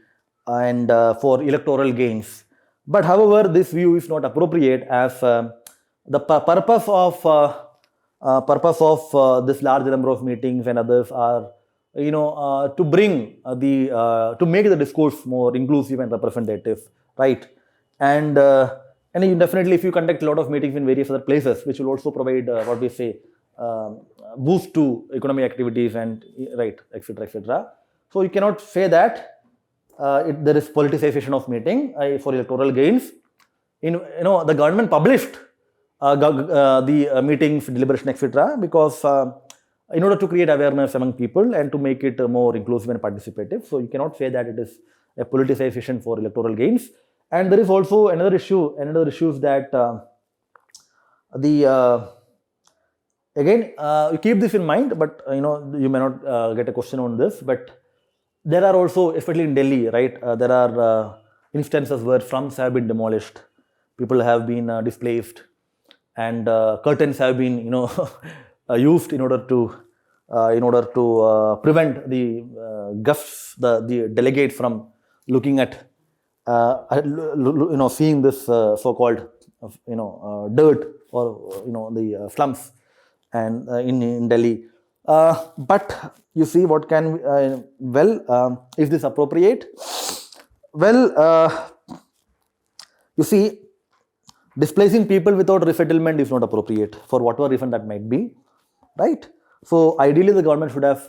and for electoral gains. But however, this view is not appropriate, as the purpose of this large number of meetings and others are, to bring to make the discourse more inclusive and representative, right? And you definitely, if you conduct a lot of meetings in various other places, which will also provide what we say boost to economic activities and right, etc., etc. So you cannot say that there is politicization of meeting for electoral gains. The government published the meetings, deliberation, etc., because in order to create awareness among people and to make it more inclusive and participative. So you cannot say that it is a politicization for electoral gains. And there is also another issue is that again, you keep this in mind, but you may not get a question on this, but there are also, especially in Delhi, right, there are instances where slums have been demolished, people have been displaced, and curtains have been, used in order to prevent the guests, the delegates from looking at, seeing this so-called, dirt or the slums and in Delhi. But you see, what can is this appropriate? Well, you see, displacing people without resettlement is not appropriate for whatever reason that might be, right? So ideally, the government should have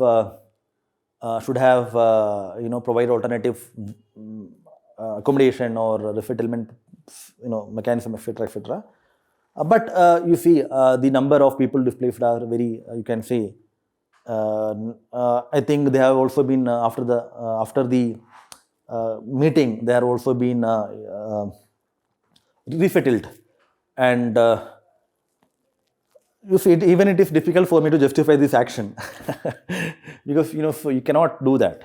provide alternative accommodation or resettlement, mechanism, etc., etc. But you see, the number of people displaced are very, you can say, I think they have also been after the meeting, they have also been resettled, and you see, even it is difficult for me to justify this action because so you cannot do that.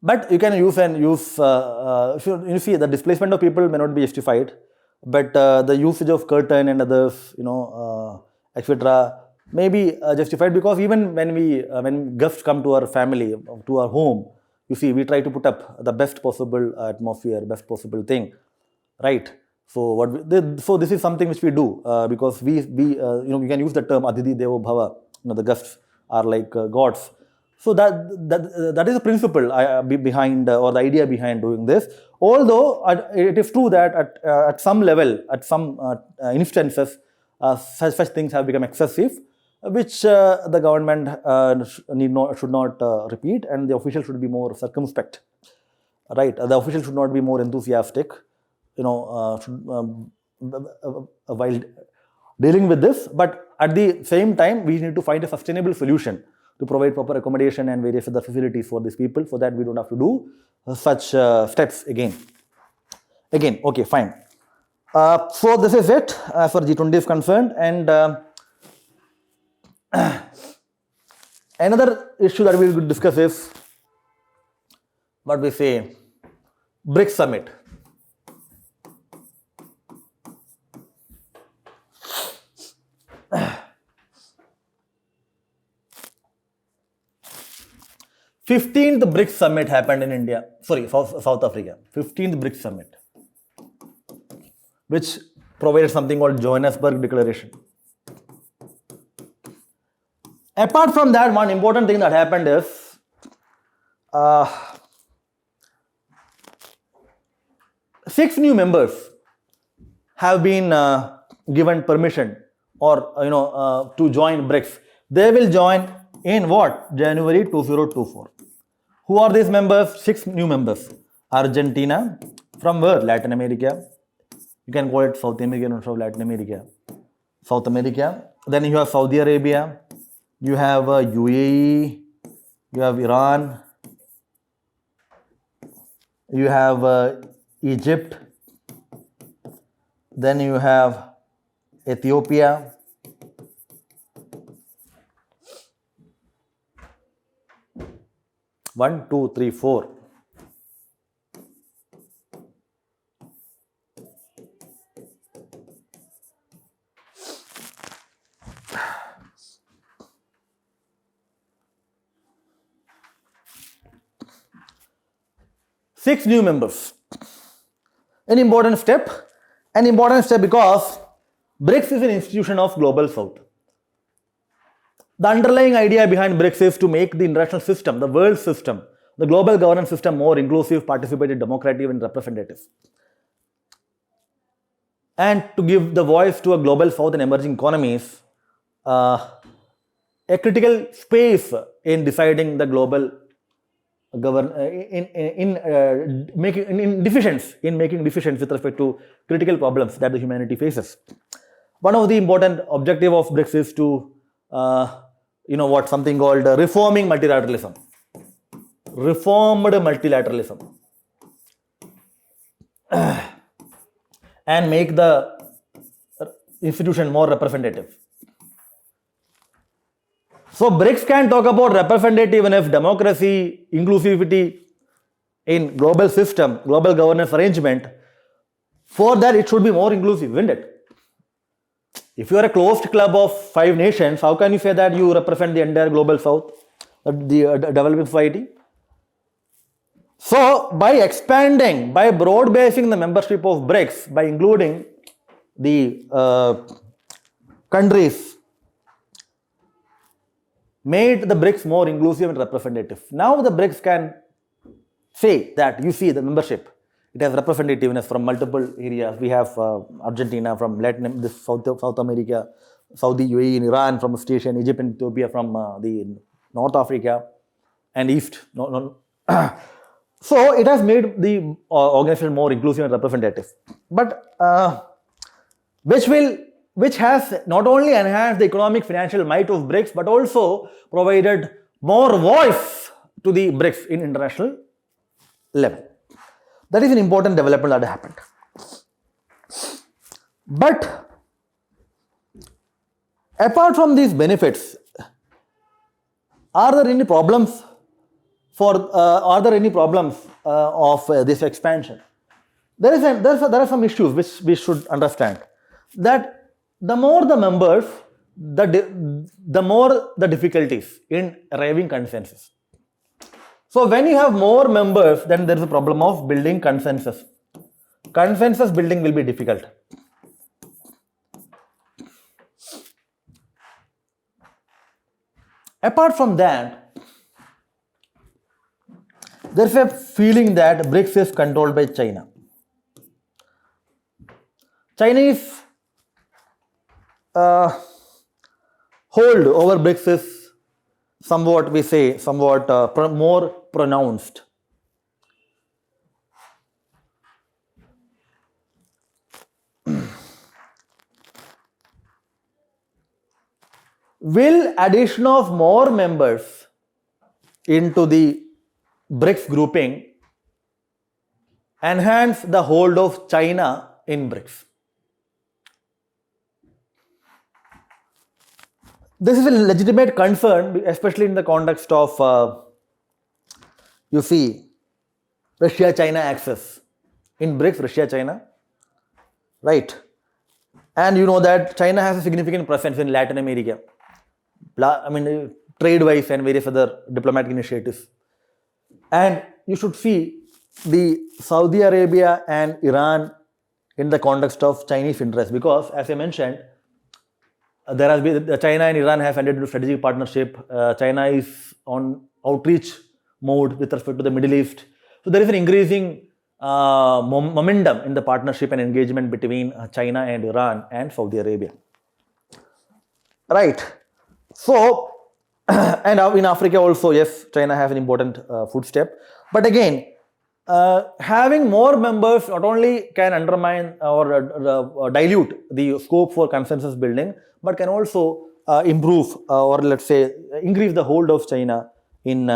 But you can use you see, the displacement of people may not be justified, but the usage of curtain and others, etc., may be justified, because even when guests come to our family, to our home, you see, we try to put up the best possible atmosphere, best possible thing, right? So so this is something which we do because we can use the term Aditi Devo Bhava. The guests are like gods. So that is the principle behind or the idea behind doing this. Although it is true that at some level, at some instances, such things have become excessive, which the government should not repeat, and the official should be more circumspect, right? The official should not be more enthusiastic, while dealing with this. But at the same time, we need to find a sustainable solution to provide proper accommodation and various other facilities for these people, so that we don't have to do such steps again. Okay, fine. So this is it as far as G20 is concerned. And another issue that we will discuss is what we say BRICS Summit. th BRICS Summit happened in India, South Africa. 15th BRICS Summit, which provided something called Johannesburg Declaration. Apart from that, one important thing that happened is six new members have been given permission or to join BRICS. They will join in what? January 2024. Who are these members? 6 new members. Argentina, from where? Latin America. You can call it South America and Latin America. South America. Then you have Saudi Arabia. You have UAE. You have Iran. You have Egypt. Then you have Ethiopia. One, two, three, four. Six new members. An important step because BRICS is an institution of Global South. The underlying idea behind BRICS is to make the international system, the world system, the global governance system more inclusive, participative, democratic and representative. And to give the voice to a Global South and emerging economies, a critical space in deciding the global making decisions with respect to critical problems that the humanity faces. One of the important objective of BRICS is to something called reforming multilateralism. Reformed multilateralism. And make the institution more representative. So BRICS can talk about representativeness, democracy, inclusivity in global system, global governance arrangement. For that, it should be more inclusive, isn't it? If you are a closed club of 5 nations, how can you say that you represent the entire global south, the developing society? So, by expanding, by broad-basing the membership of BRICS, by including the countries, made the BRICS more inclusive and representative. Now the BRICS can say that, you see the membership, it has representativeness from multiple areas. We have Argentina from Latin, South America, Saudi, UAE, and Iran from East Asia, and Egypt and Ethiopia from the North Africa and East. So it has made the organization more inclusive and representative. But which has not only enhanced the economic financial might of BRICS, but also provided more voice to the BRICS in international level. That is an important development that happened. But apart from these benefits, are there any problems of this expansion? There are some issues which we should understand. That the more the members, the more the difficulties in arriving consensus. So when you have more members, then there is a problem of building consensus. Consensus building will be difficult. Apart from that, there is a feeling that BRICS is controlled by China. Chinese hold over BRICS is somewhat more pronounced. Will addition of more members into the BRICS grouping enhance the hold of China in BRICS? This is a legitimate concern, especially in the context of, Russia-China axis. In BRICS, Russia-China, right? And you know that China has a significant presence in Latin America. Trade-wise and various other diplomatic initiatives. And you should see the Saudi Arabia and Iran in the context of Chinese interest, because as I mentioned, there has been China and Iran have entered into strategic partnership. China is on outreach mode with respect to the Middle East. So there is an increasing momentum in the partnership and engagement between China and Iran and Saudi Arabia. Right. So, and in Africa also, yes, China has an important footstep. But again, having more members not only can undermine or dilute the scope for consensus building, but can also improve or let's say increase the hold of China in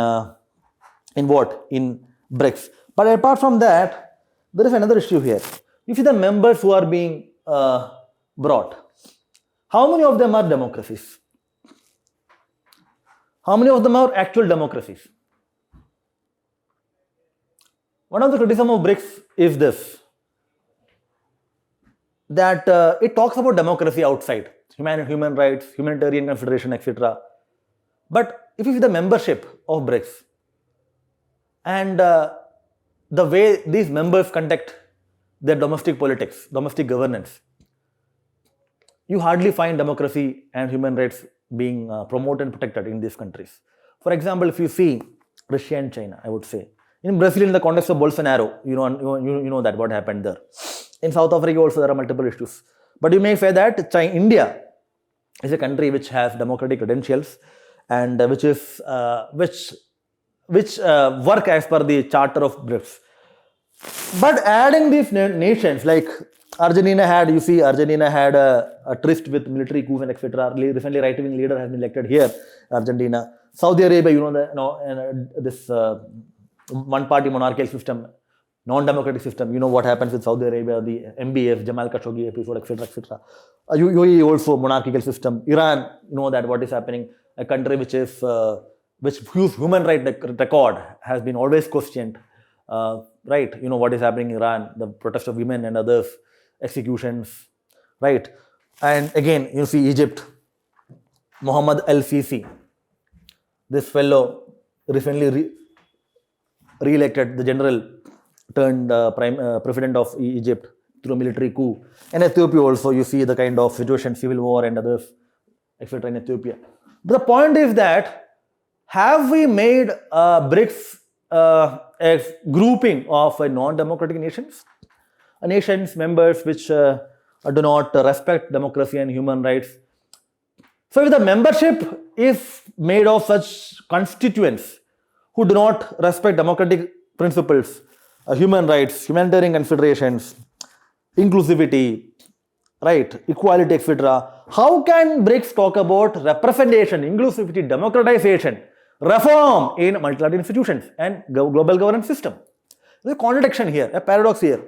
what? In BRICS. But apart from that, there is another issue here. You see the members who are being brought. How many of them are democracies? How many of them are actual democracies? One of the criticism of BRICS is this, that it talks about democracy outside, human rights, humanitarian consideration, etc. But if you see the membership of BRICS and the way these members conduct their domestic politics, domestic governance, you hardly find democracy and human rights being promoted and protected in these countries. For example, if you see Russia and China, I would say. In Brazil, in the context of Bolsonaro, you know that what happened there. In South Africa also there are multiple issues. But you may say that India is a country which has democratic credentials and which work as per the charter of BRICS. But adding these nations like Argentina had a tryst with military coups and etc. Recently, right-wing leader has been elected here, Argentina. Saudi Arabia, this one-party monarchical system, non-democratic system. You know what happens with Saudi Arabia, the MBS, Jamal Khashoggi episode, etc., etc. UAE also monarchical system. Iran, you know that what is happening. A country which whose human right record has been always questioned. Right, you know what is happening in Iran, the protest of women and others, executions, right? And again, you see Egypt, Mohammed al-Sisi, this fellow recently re-elected, the general turned president of Egypt through a military coup. And Ethiopia also, you see the kind of situation, civil war and others, etc. in Ethiopia. But the point is that, have we made BRICS a grouping of non-democratic nations? Nations, members which do not respect democracy and human rights. So if the membership is made of such constituents who do not respect democratic principles, human rights, humanitarian considerations, inclusivity, right, equality, etc., how can BRICS talk about representation, inclusivity, democratization, reform in multilateral institutions and global governance system? There is a contradiction here, a paradox here.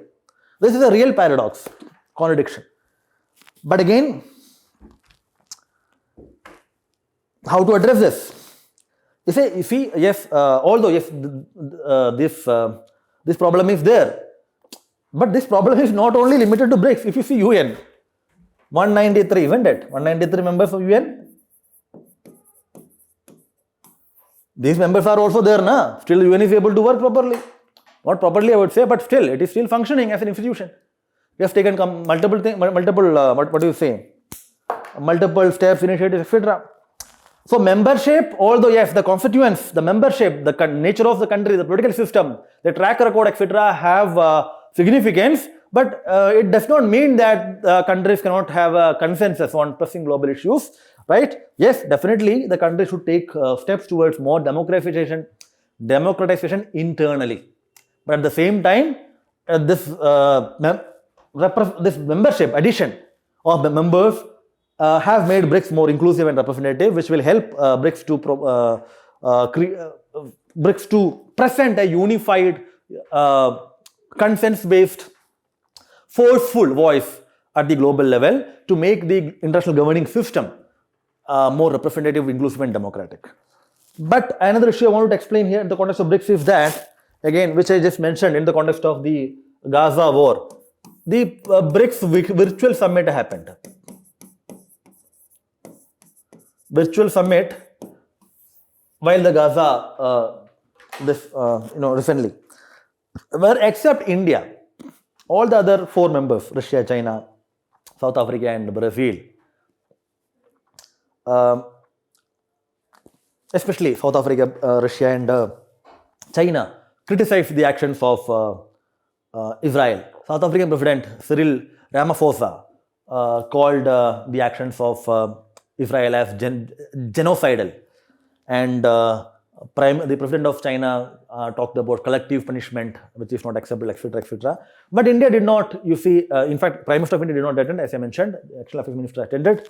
This is a real paradox, contradiction. But again, how to address this? You see, yes, although yes, this problem is there, but this problem is not only limited to BRICS. If you see UN, 193, isn't it? 193 members of UN. These members are also there, na? Still UN is able to work properly. Not properly, I would say, but still, it is still functioning as an institution. We have taken multiple steps, initiatives, etc. So membership, although yes, the constituents, the membership, the nature of the country, the political system, the track record, etc. have significance, but it does not mean that countries cannot have a consensus on pressing global issues, right? Yes, definitely the country should take steps towards more democratization internally. But at the same time, this membership addition of the members have made BRICS more inclusive and representative, which will help BRICS to present a unified, consensus-based, forceful voice at the global level to make the international governing system more representative, inclusive, and democratic. But another issue I wanted to explain here in the context of BRICS is that, again, which I just mentioned in the context of the Gaza war, the BRICS virtual summit happened. Virtual summit while the Gaza, recently, where except India, all the other 4 members, Russia, China, South Africa and Brazil, especially South Africa, Russia and China, criticized the actions of Israel. South African President Cyril Ramaphosa called the actions of Israel as genocidal, and the president of China talked about collective punishment, which is not acceptable, etc., etc. But India did not. You see, in fact, Prime Minister of India did not attend, as I mentioned. The External Affairs Minister attended.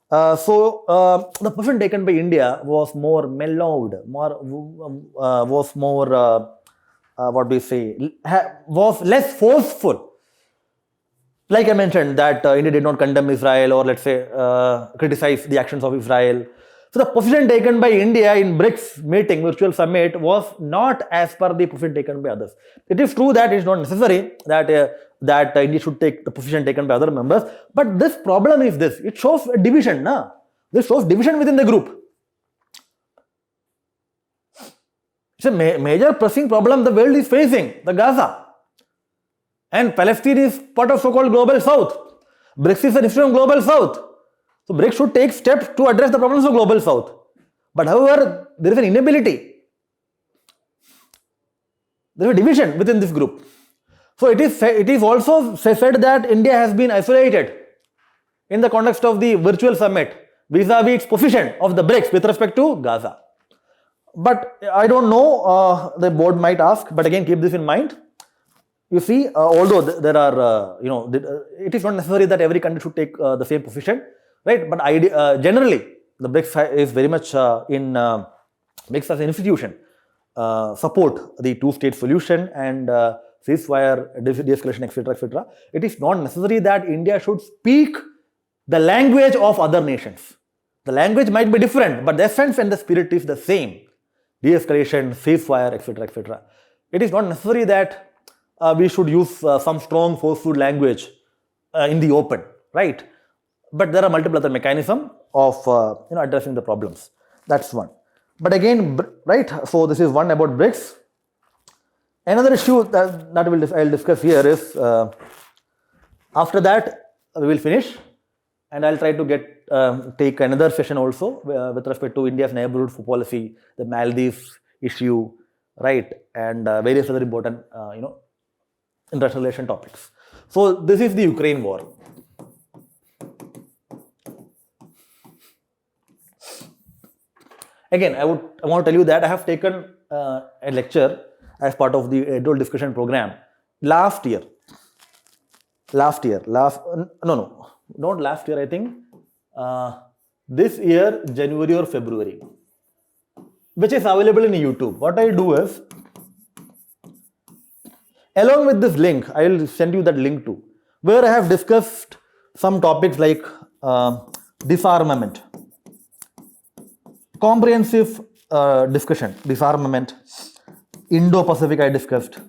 The position taken by India was more mellowed, was less forceful. Like I mentioned, that India did not condemn Israel or let's say criticize the actions of Israel. So the position taken by India in BRICS meeting, virtual summit, was not as per the position taken by others. It is true that it is not necessary that India should take the position taken by other members, but this problem is this: it shows a division. This shows division within the group. It's a major pressing problem the world is facing, the Gaza. And Palestine is part of so-called Global South. BRICS is an issue of Global South. So BRICS should take steps to address the problems of Global South. But however, there is an inability. There is a division within this group. So it is also said that India has been isolated in the context of the virtual summit vis-a-vis its position of the BRICS with respect to Gaza. But I don't know, the board might ask, but again keep this in mind. You see, although there are, it is not necessary that every country should take the same position, right? But generally, the BRICS is very much BRICS as an institution support the two-state solution and ceasefire, de-escalation, etc., etc. It is not necessary that India should speak the language of other nations. The language might be different, but the essence and the spirit is the same. De-escalation, ceasefire, etc., etc. It is not necessary that we should use some strong forceful language in the open, right? But there are multiple other mechanisms of addressing the problems. That's one. But again, right? So this is one about BRICS. Another issue that I'll discuss here is after that we will finish, and I'll try to take another session also with respect to India's neighborhood policy, the Maldives issue, right, and various other important international relation topics. So this is the Ukraine war. Again, I want to tell you that I have taken a lecture as part of the adult discussion program not last year, I think this year, January or February, which is available in YouTube. What I do is, along with this link, I will send you that link too, where I have discussed some topics like disarmament, comprehensive discussion, disarmament, Indo-Pacific I discussed,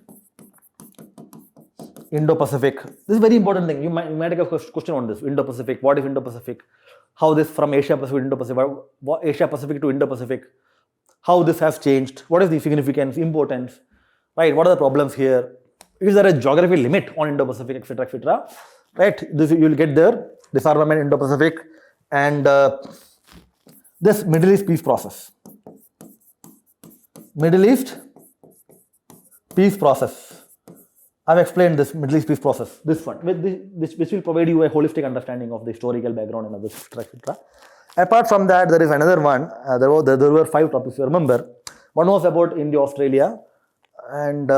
Indo-Pacific. This is a very important thing. You might have a question on this. Indo-Pacific, what is Indo-Pacific? How this from Asia-Pacific to Indo-Pacific, Asia-Pacific to Indo-Pacific, how this has changed, what is the significance, importance, right? What are the problems here? Is there a geography limit on Indo-Pacific, etc., etc., right? This you will get there, disarmament, Indo-Pacific, and this Middle East peace process. Middle East peace process. I've explained this Middle East peace process, this one, which will provide you a holistic understanding of the historical background and others, etc., etc. Apart from that, there is another one. There were 5 topics, you remember. One was about India-Australia, and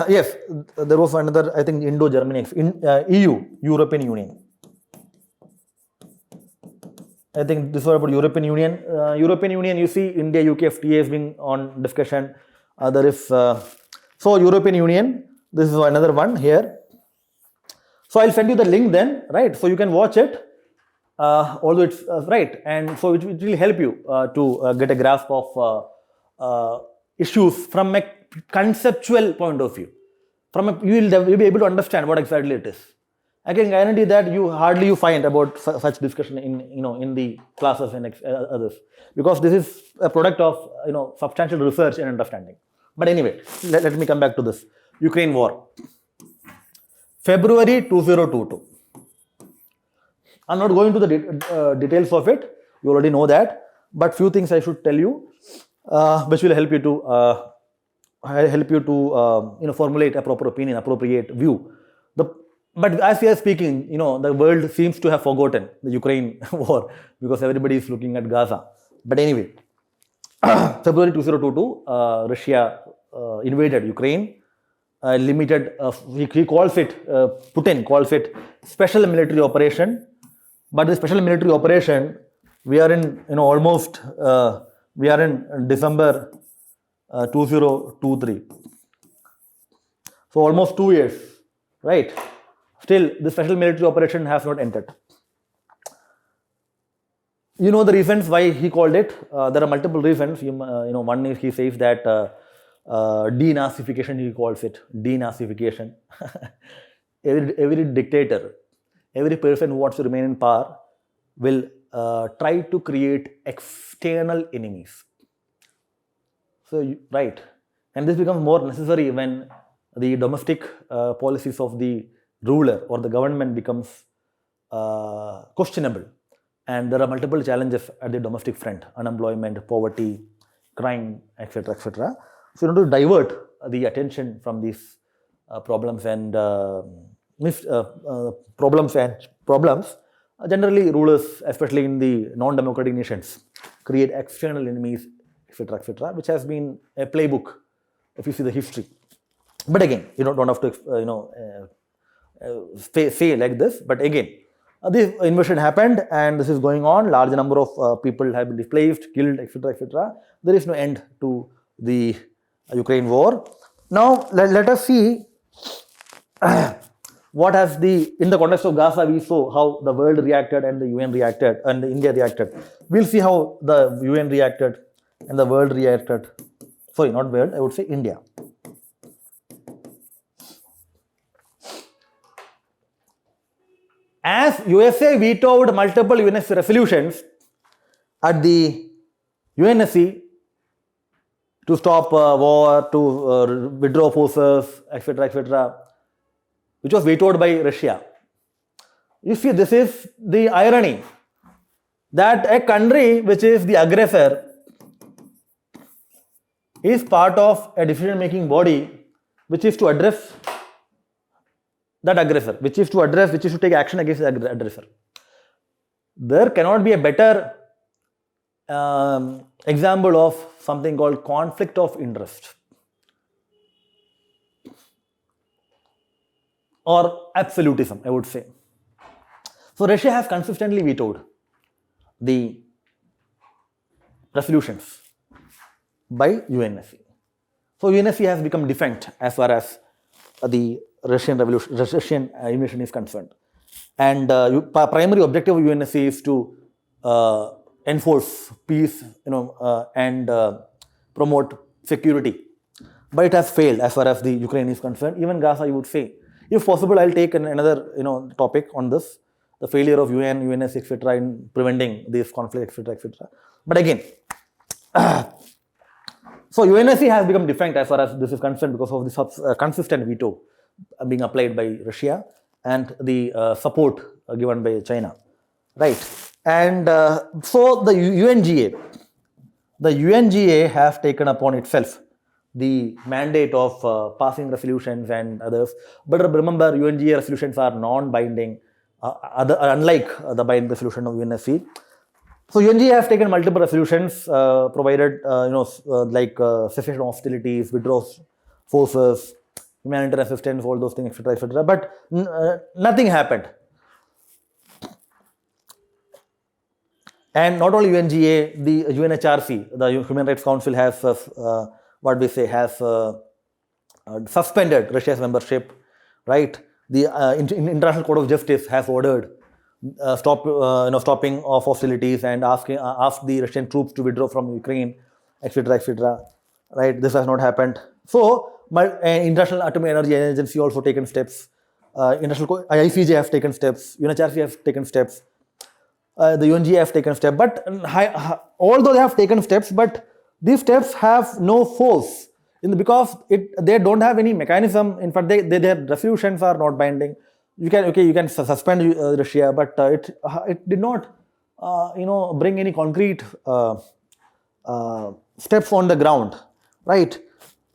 yes, there was another, I think, Indo-Germany, EU, European Union. I think this was about European Union. European Union, you see, India, UK, FTA has been on discussion. There is, so European Union, this is another one here. So I'll send you the link then, right? So you can watch it, although it's right. And so it will help you to get a grasp of issues from a conceptual point of view. You will be able to understand what exactly it is. I can guarantee that you hardly find about such discussion in the classes and others, because this is a product of substantial research and understanding. But anyway, let me come back to this Ukraine war. February 2022. I'm not going to the details of it. You already know that. But few things I should tell you, which will help you to formulate a proper opinion, appropriate view. But as we are speaking, the world seems to have forgotten the Ukraine war because everybody is looking at Gaza. But anyway, February 2022, Russia invaded Ukraine. He calls it, Putin calls it special military operation. But the special military operation, we are in, almost, we are in December 2023. So almost 2 years, right? Still, the special military operation has not ended. You know the reasons why he called it. There are multiple reasons. One is he says that denazification, he calls it denazification. every dictator, every person who wants to remain in power will try to create external enemies. So, right. And this becomes more necessary when the domestic policies of the ruler or the government becomes questionable. And there are multiple challenges at the domestic front: unemployment, poverty, crime, etc., etc. So, in order to divert the attention from these problems, generally rulers, especially in the non-democratic nations, create external enemies, etc., etc., which has been a playbook if you see the history. But again, you don't have to say like this. But again, this invasion happened, and this is going on. Large number of people have been displaced, killed, etc., etc. There is no end to the Ukraine war. Now let us see what has in the context of Gaza, we saw how the world reacted and the UN reacted and India reacted. We'll see how the UN reacted and the world reacted. Sorry, not world, I would say India. As USA vetoed multiple UNSC resolutions at the UNSC to stop war, to withdraw forces, etc., etc., which was vetoed by Russia. You see, this is the irony that a country which is the aggressor is part of a decision-making body which is to address that aggressor, which is to take action against the aggressor. There cannot be a better example of something called conflict of interest or absolutism, I would say. So Russia has consistently vetoed the resolutions by UNSC. So UNSC has become defunct as far as the Russian invasion is concerned. And primary objective of UNSC is to enforce peace, and promote security. But it has failed as far as the Ukraine is concerned. Even Gaza, I would say. If possible, I'll take another topic on this: the failure of UN, UNSC, etc., in preventing this conflict, etc., etc. But again, so UNSC has become defunct as far as this is concerned because of this consistent veto being applied by Russia and the support given by China, right? And so the UNGA has taken upon itself the mandate of passing resolutions and others. But remember, UNGA resolutions are non-binding, unlike the binding resolution of UNSC. So UNGA has taken multiple resolutions, provided like cessation of hostilities, withdrawal forces, humanitarian assistance, all those things, etc., etc. But nothing happened. And not only UNGA, the UNHRC, the Human Rights Council, has suspended Russia's membership, right? The International Court of Justice has ordered stopping of hostilities and asked the Russian troops to withdraw from Ukraine, etc., etc. Right? This has not happened. So, International Atomic Energy Agency also taken steps. ICJ have taken steps. UNHRC has taken steps. The UNGA have taken steps. But although they have taken steps, but these steps have no force because they don't have any mechanism. In fact, their resolutions are not binding. You can suspend Russia, but it did not bring any concrete steps on the ground, right?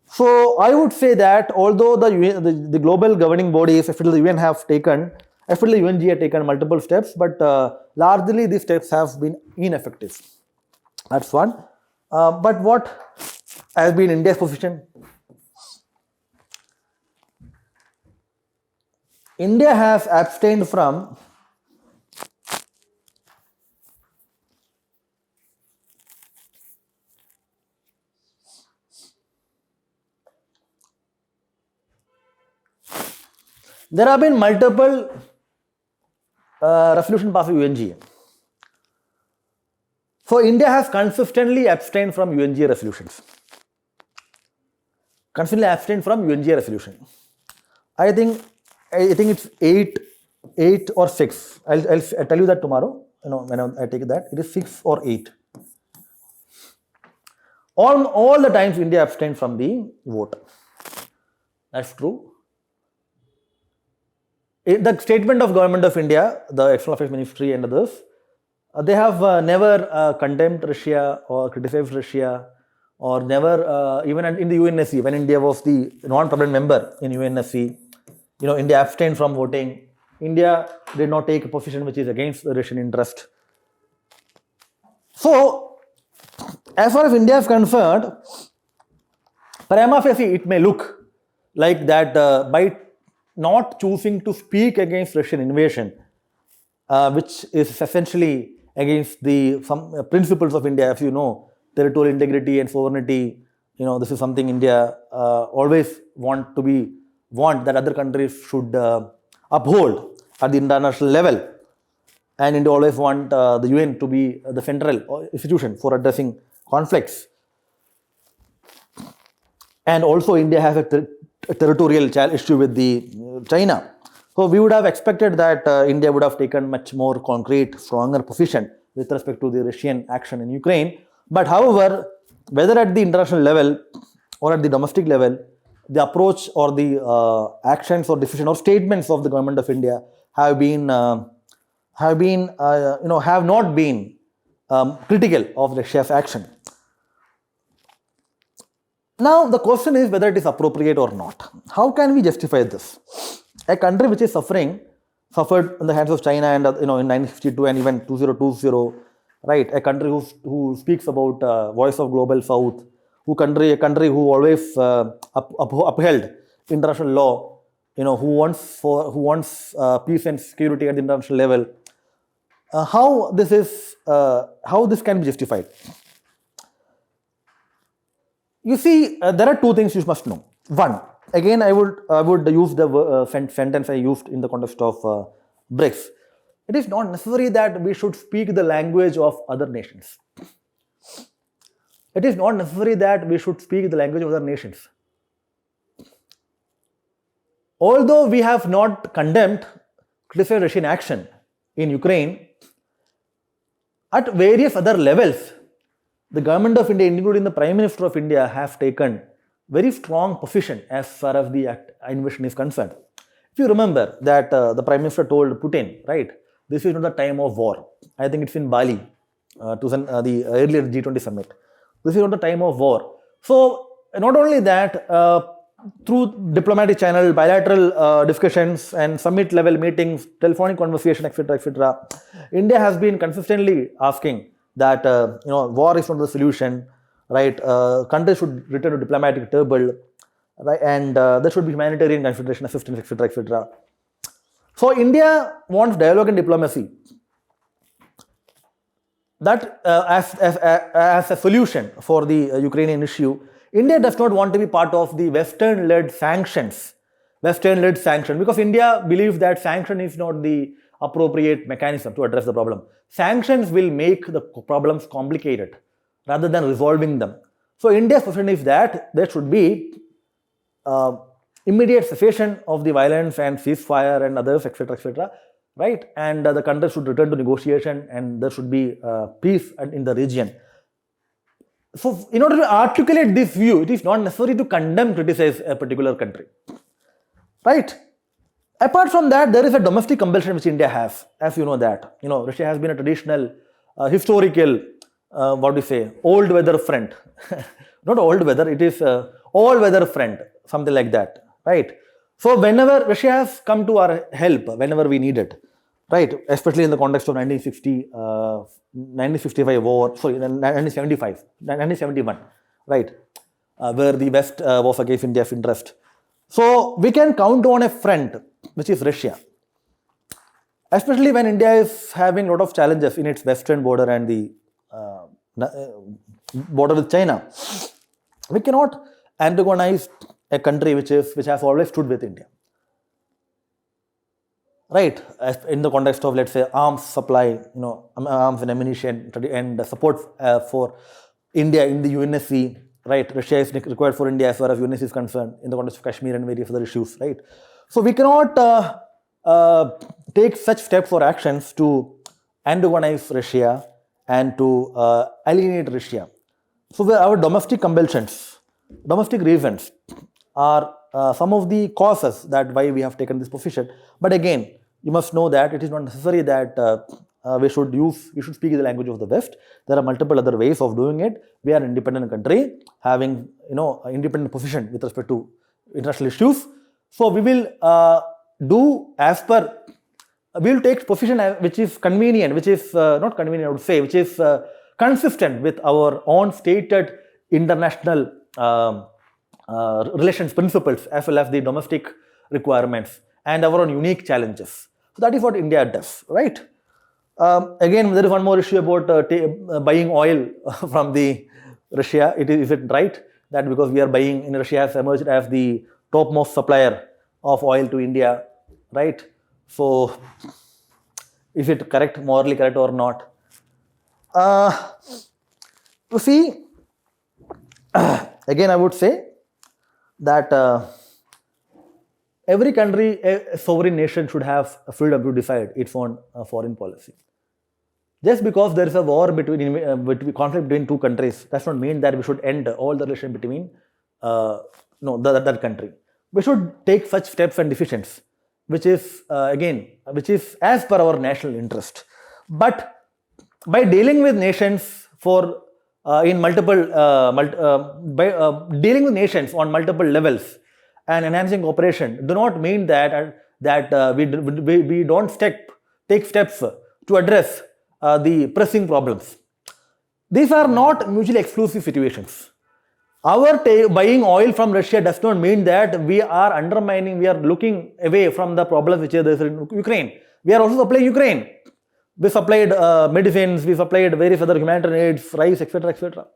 So I would say that although the global governing bodies, especially the UN, especially UNGA have taken multiple steps, but largely these steps have been ineffective. That's one. But what has been India's position? India has abstained from there have been multiple resolutions passed by UNGA. So India has consistently abstained from UNGA resolutions. Consistently abstained from UNGA resolution. I think it's eight or six. I'll tell you that tomorrow. When I take that, it is 6 or 8. All the times India abstained from the vote. That's true. The statement of Government of India, the External Affairs Ministry and others, they have never condemned Russia or criticized Russia, or never, even in the UNSC, when India was the non-permanent member in UNSC, India abstained from voting. India did not take a position which is against the Russian interest. So, as far as India is concerned, prima facie, it may look like that by not choosing to speak against Russian invasion, which is essentially against some principles of India, as you know, territorial integrity and sovereignty. This is something India always want that other countries should uphold at the international level, and India always want the UN to be the central institution for addressing conflicts. And also India has a territorial issue with the China. So we would have expected that India would have taken much more concrete, stronger position with respect to the Russian action in Ukraine. But however, whether at the international level or at the domestic level, the approach or the actions or decision or statements of the Government of India have not been critical of Russia's action. Now the question is whether it is appropriate or not. How can we justify this? A country which is suffered in the hands of China, and in 1952 and even 2020, right? A country who speaks about voice of global South, a country who always upheld international law, who wants peace and security at the international level. How this can be justified? You see, there are two things you must know. One, again, I would use the sentence I used in the context of BRICS. It is not necessary that we should speak the language of other nations. It is not necessary that we should speak the language of other nations. Although we have not condemned criticized Russian action in Ukraine, at various other levels, the Government of India, including the Prime Minister of India, have taken very strong position as far as the invasion is concerned. If you remember that the Prime Minister told Putin, right, this is not the time of war. I think it's in Bali, the earlier G20 summit. This is not the time of war. So, not only that, through diplomatic channel, bilateral discussions and summit level meetings, telephonic conversation, etc., India has been consistently asking that war is not the solution, right? Countries should return to diplomatic table, right? And there should be humanitarian consideration, assistance, etc. So India wants dialogue and diplomacy. That as a solution for the Ukrainian issue. India does not want to be part of the Western-led sanctions, because India believes that sanction is not the appropriate mechanism to address the problem. Sanctions will make the problems complicated rather than resolving them. So India's position is that there should be immediate cessation of the violence and ceasefire and others, etc., right? And the country should return to negotiation, and there should be peace in the region. So in order to articulate this view, it is not necessary to criticize a particular country, right? Apart from that, there is a domestic compulsion which India has, as you know that. Russia has been a traditional, historical, old weather friend. Not old weather, it is all weather friend, something like that, right? So whenever Russia has come to our help, whenever we need it, right? Especially in the context of 1965 war, sorry, 1971, right? Where the West was against India's interest. So we can count on a friend, which is Russia. Especially when India is having a lot of challenges in its western border and the border with China. We cannot antagonize a country which has always stood with India. Right, in the context of, let's say, arms supply, arms and ammunition and support for India in the UNSC, right? Russia is required for India as far as UNSC is concerned in the context of Kashmir and various other issues, right? So we cannot take such steps or actions to antagonize Russia and to alienate Russia. So our domestic compulsions, domestic reasons are some of the causes that why we have taken this position. But again, you must know that it is not necessary that we should speak the language of the West. There are multiple other ways of doing it. We are an independent country having an independent position with respect to international issues. So we will we will take position which is convenient, which is not convenient, I would say, which is consistent with our own stated international relations principles as well as the domestic requirements and our own unique challenges. So that is what India does, right? Again, there is one more issue about buying oil from the Russia. Is it right that because we are buying in Russia has emerged as the topmost supplier of oil to India, right? So is it correct, morally correct or not? You see, again, I would say that every country, a sovereign nation should have a freedom to decide its own foreign policy. Just because there is a war between conflict between two countries, does not mean that we should end all the relation between that country. We should take such steps and decisions, which is as per our national interest. But by dealing with nations dealing with nations on multiple levels and enhancing cooperation do not mean that we don't take steps to address the pressing problems. These are not mutually exclusive situations. Our buying oil from Russia does not mean that we are looking away from the problems which are there in Ukraine. We are also supplying Ukraine. We supplied medicines, we supplied various other humanitarian aids, rice, etc., etc.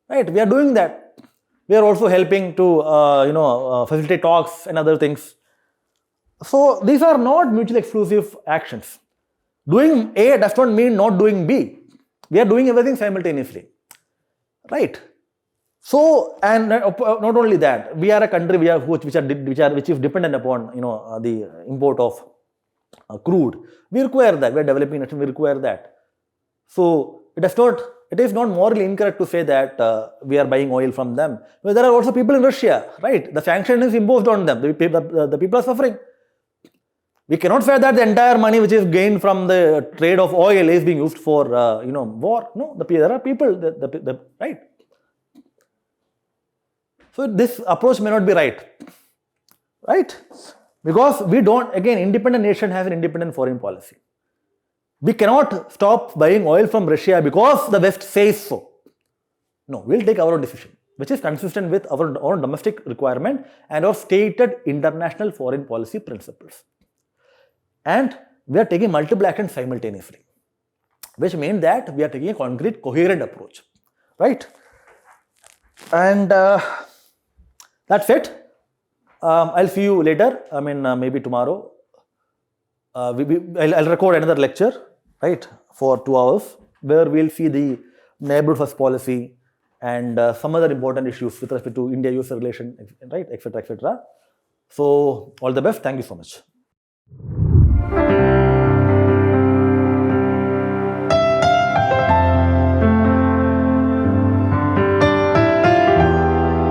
Right? We are doing that. We are also helping to facilitate talks and other things. So these are not mutually exclusive actions. Doing A does not mean not doing B. We are doing everything simultaneously, right? So, and not only that, we are a country which is dependent upon the import of crude. We require that. We are developing nation. We require that. So it is not morally incorrect to say that we are buying oil from them. But there are also people in Russia, right? The sanction is imposed on them. The people are suffering. We cannot say that the entire money which is gained from the trade of oil is being used for war. No, there are people, right? So this approach may not be right? Because we don't, again, independent nation has an independent foreign policy. We cannot stop buying oil from Russia because the West says so. No, we'll take our own decision, which is consistent with our own domestic requirement and our stated international foreign policy principles. And we are taking multiple actions simultaneously, which means that we are taking a concrete, coherent approach, right? And that's it. I'll see you later. Maybe tomorrow. I'll record another lecture, right, for 2 hours, where we'll see the neighborhood first policy and some other important issues with respect to India-US relation, right, etc., etc. So all the best. Thank you so much.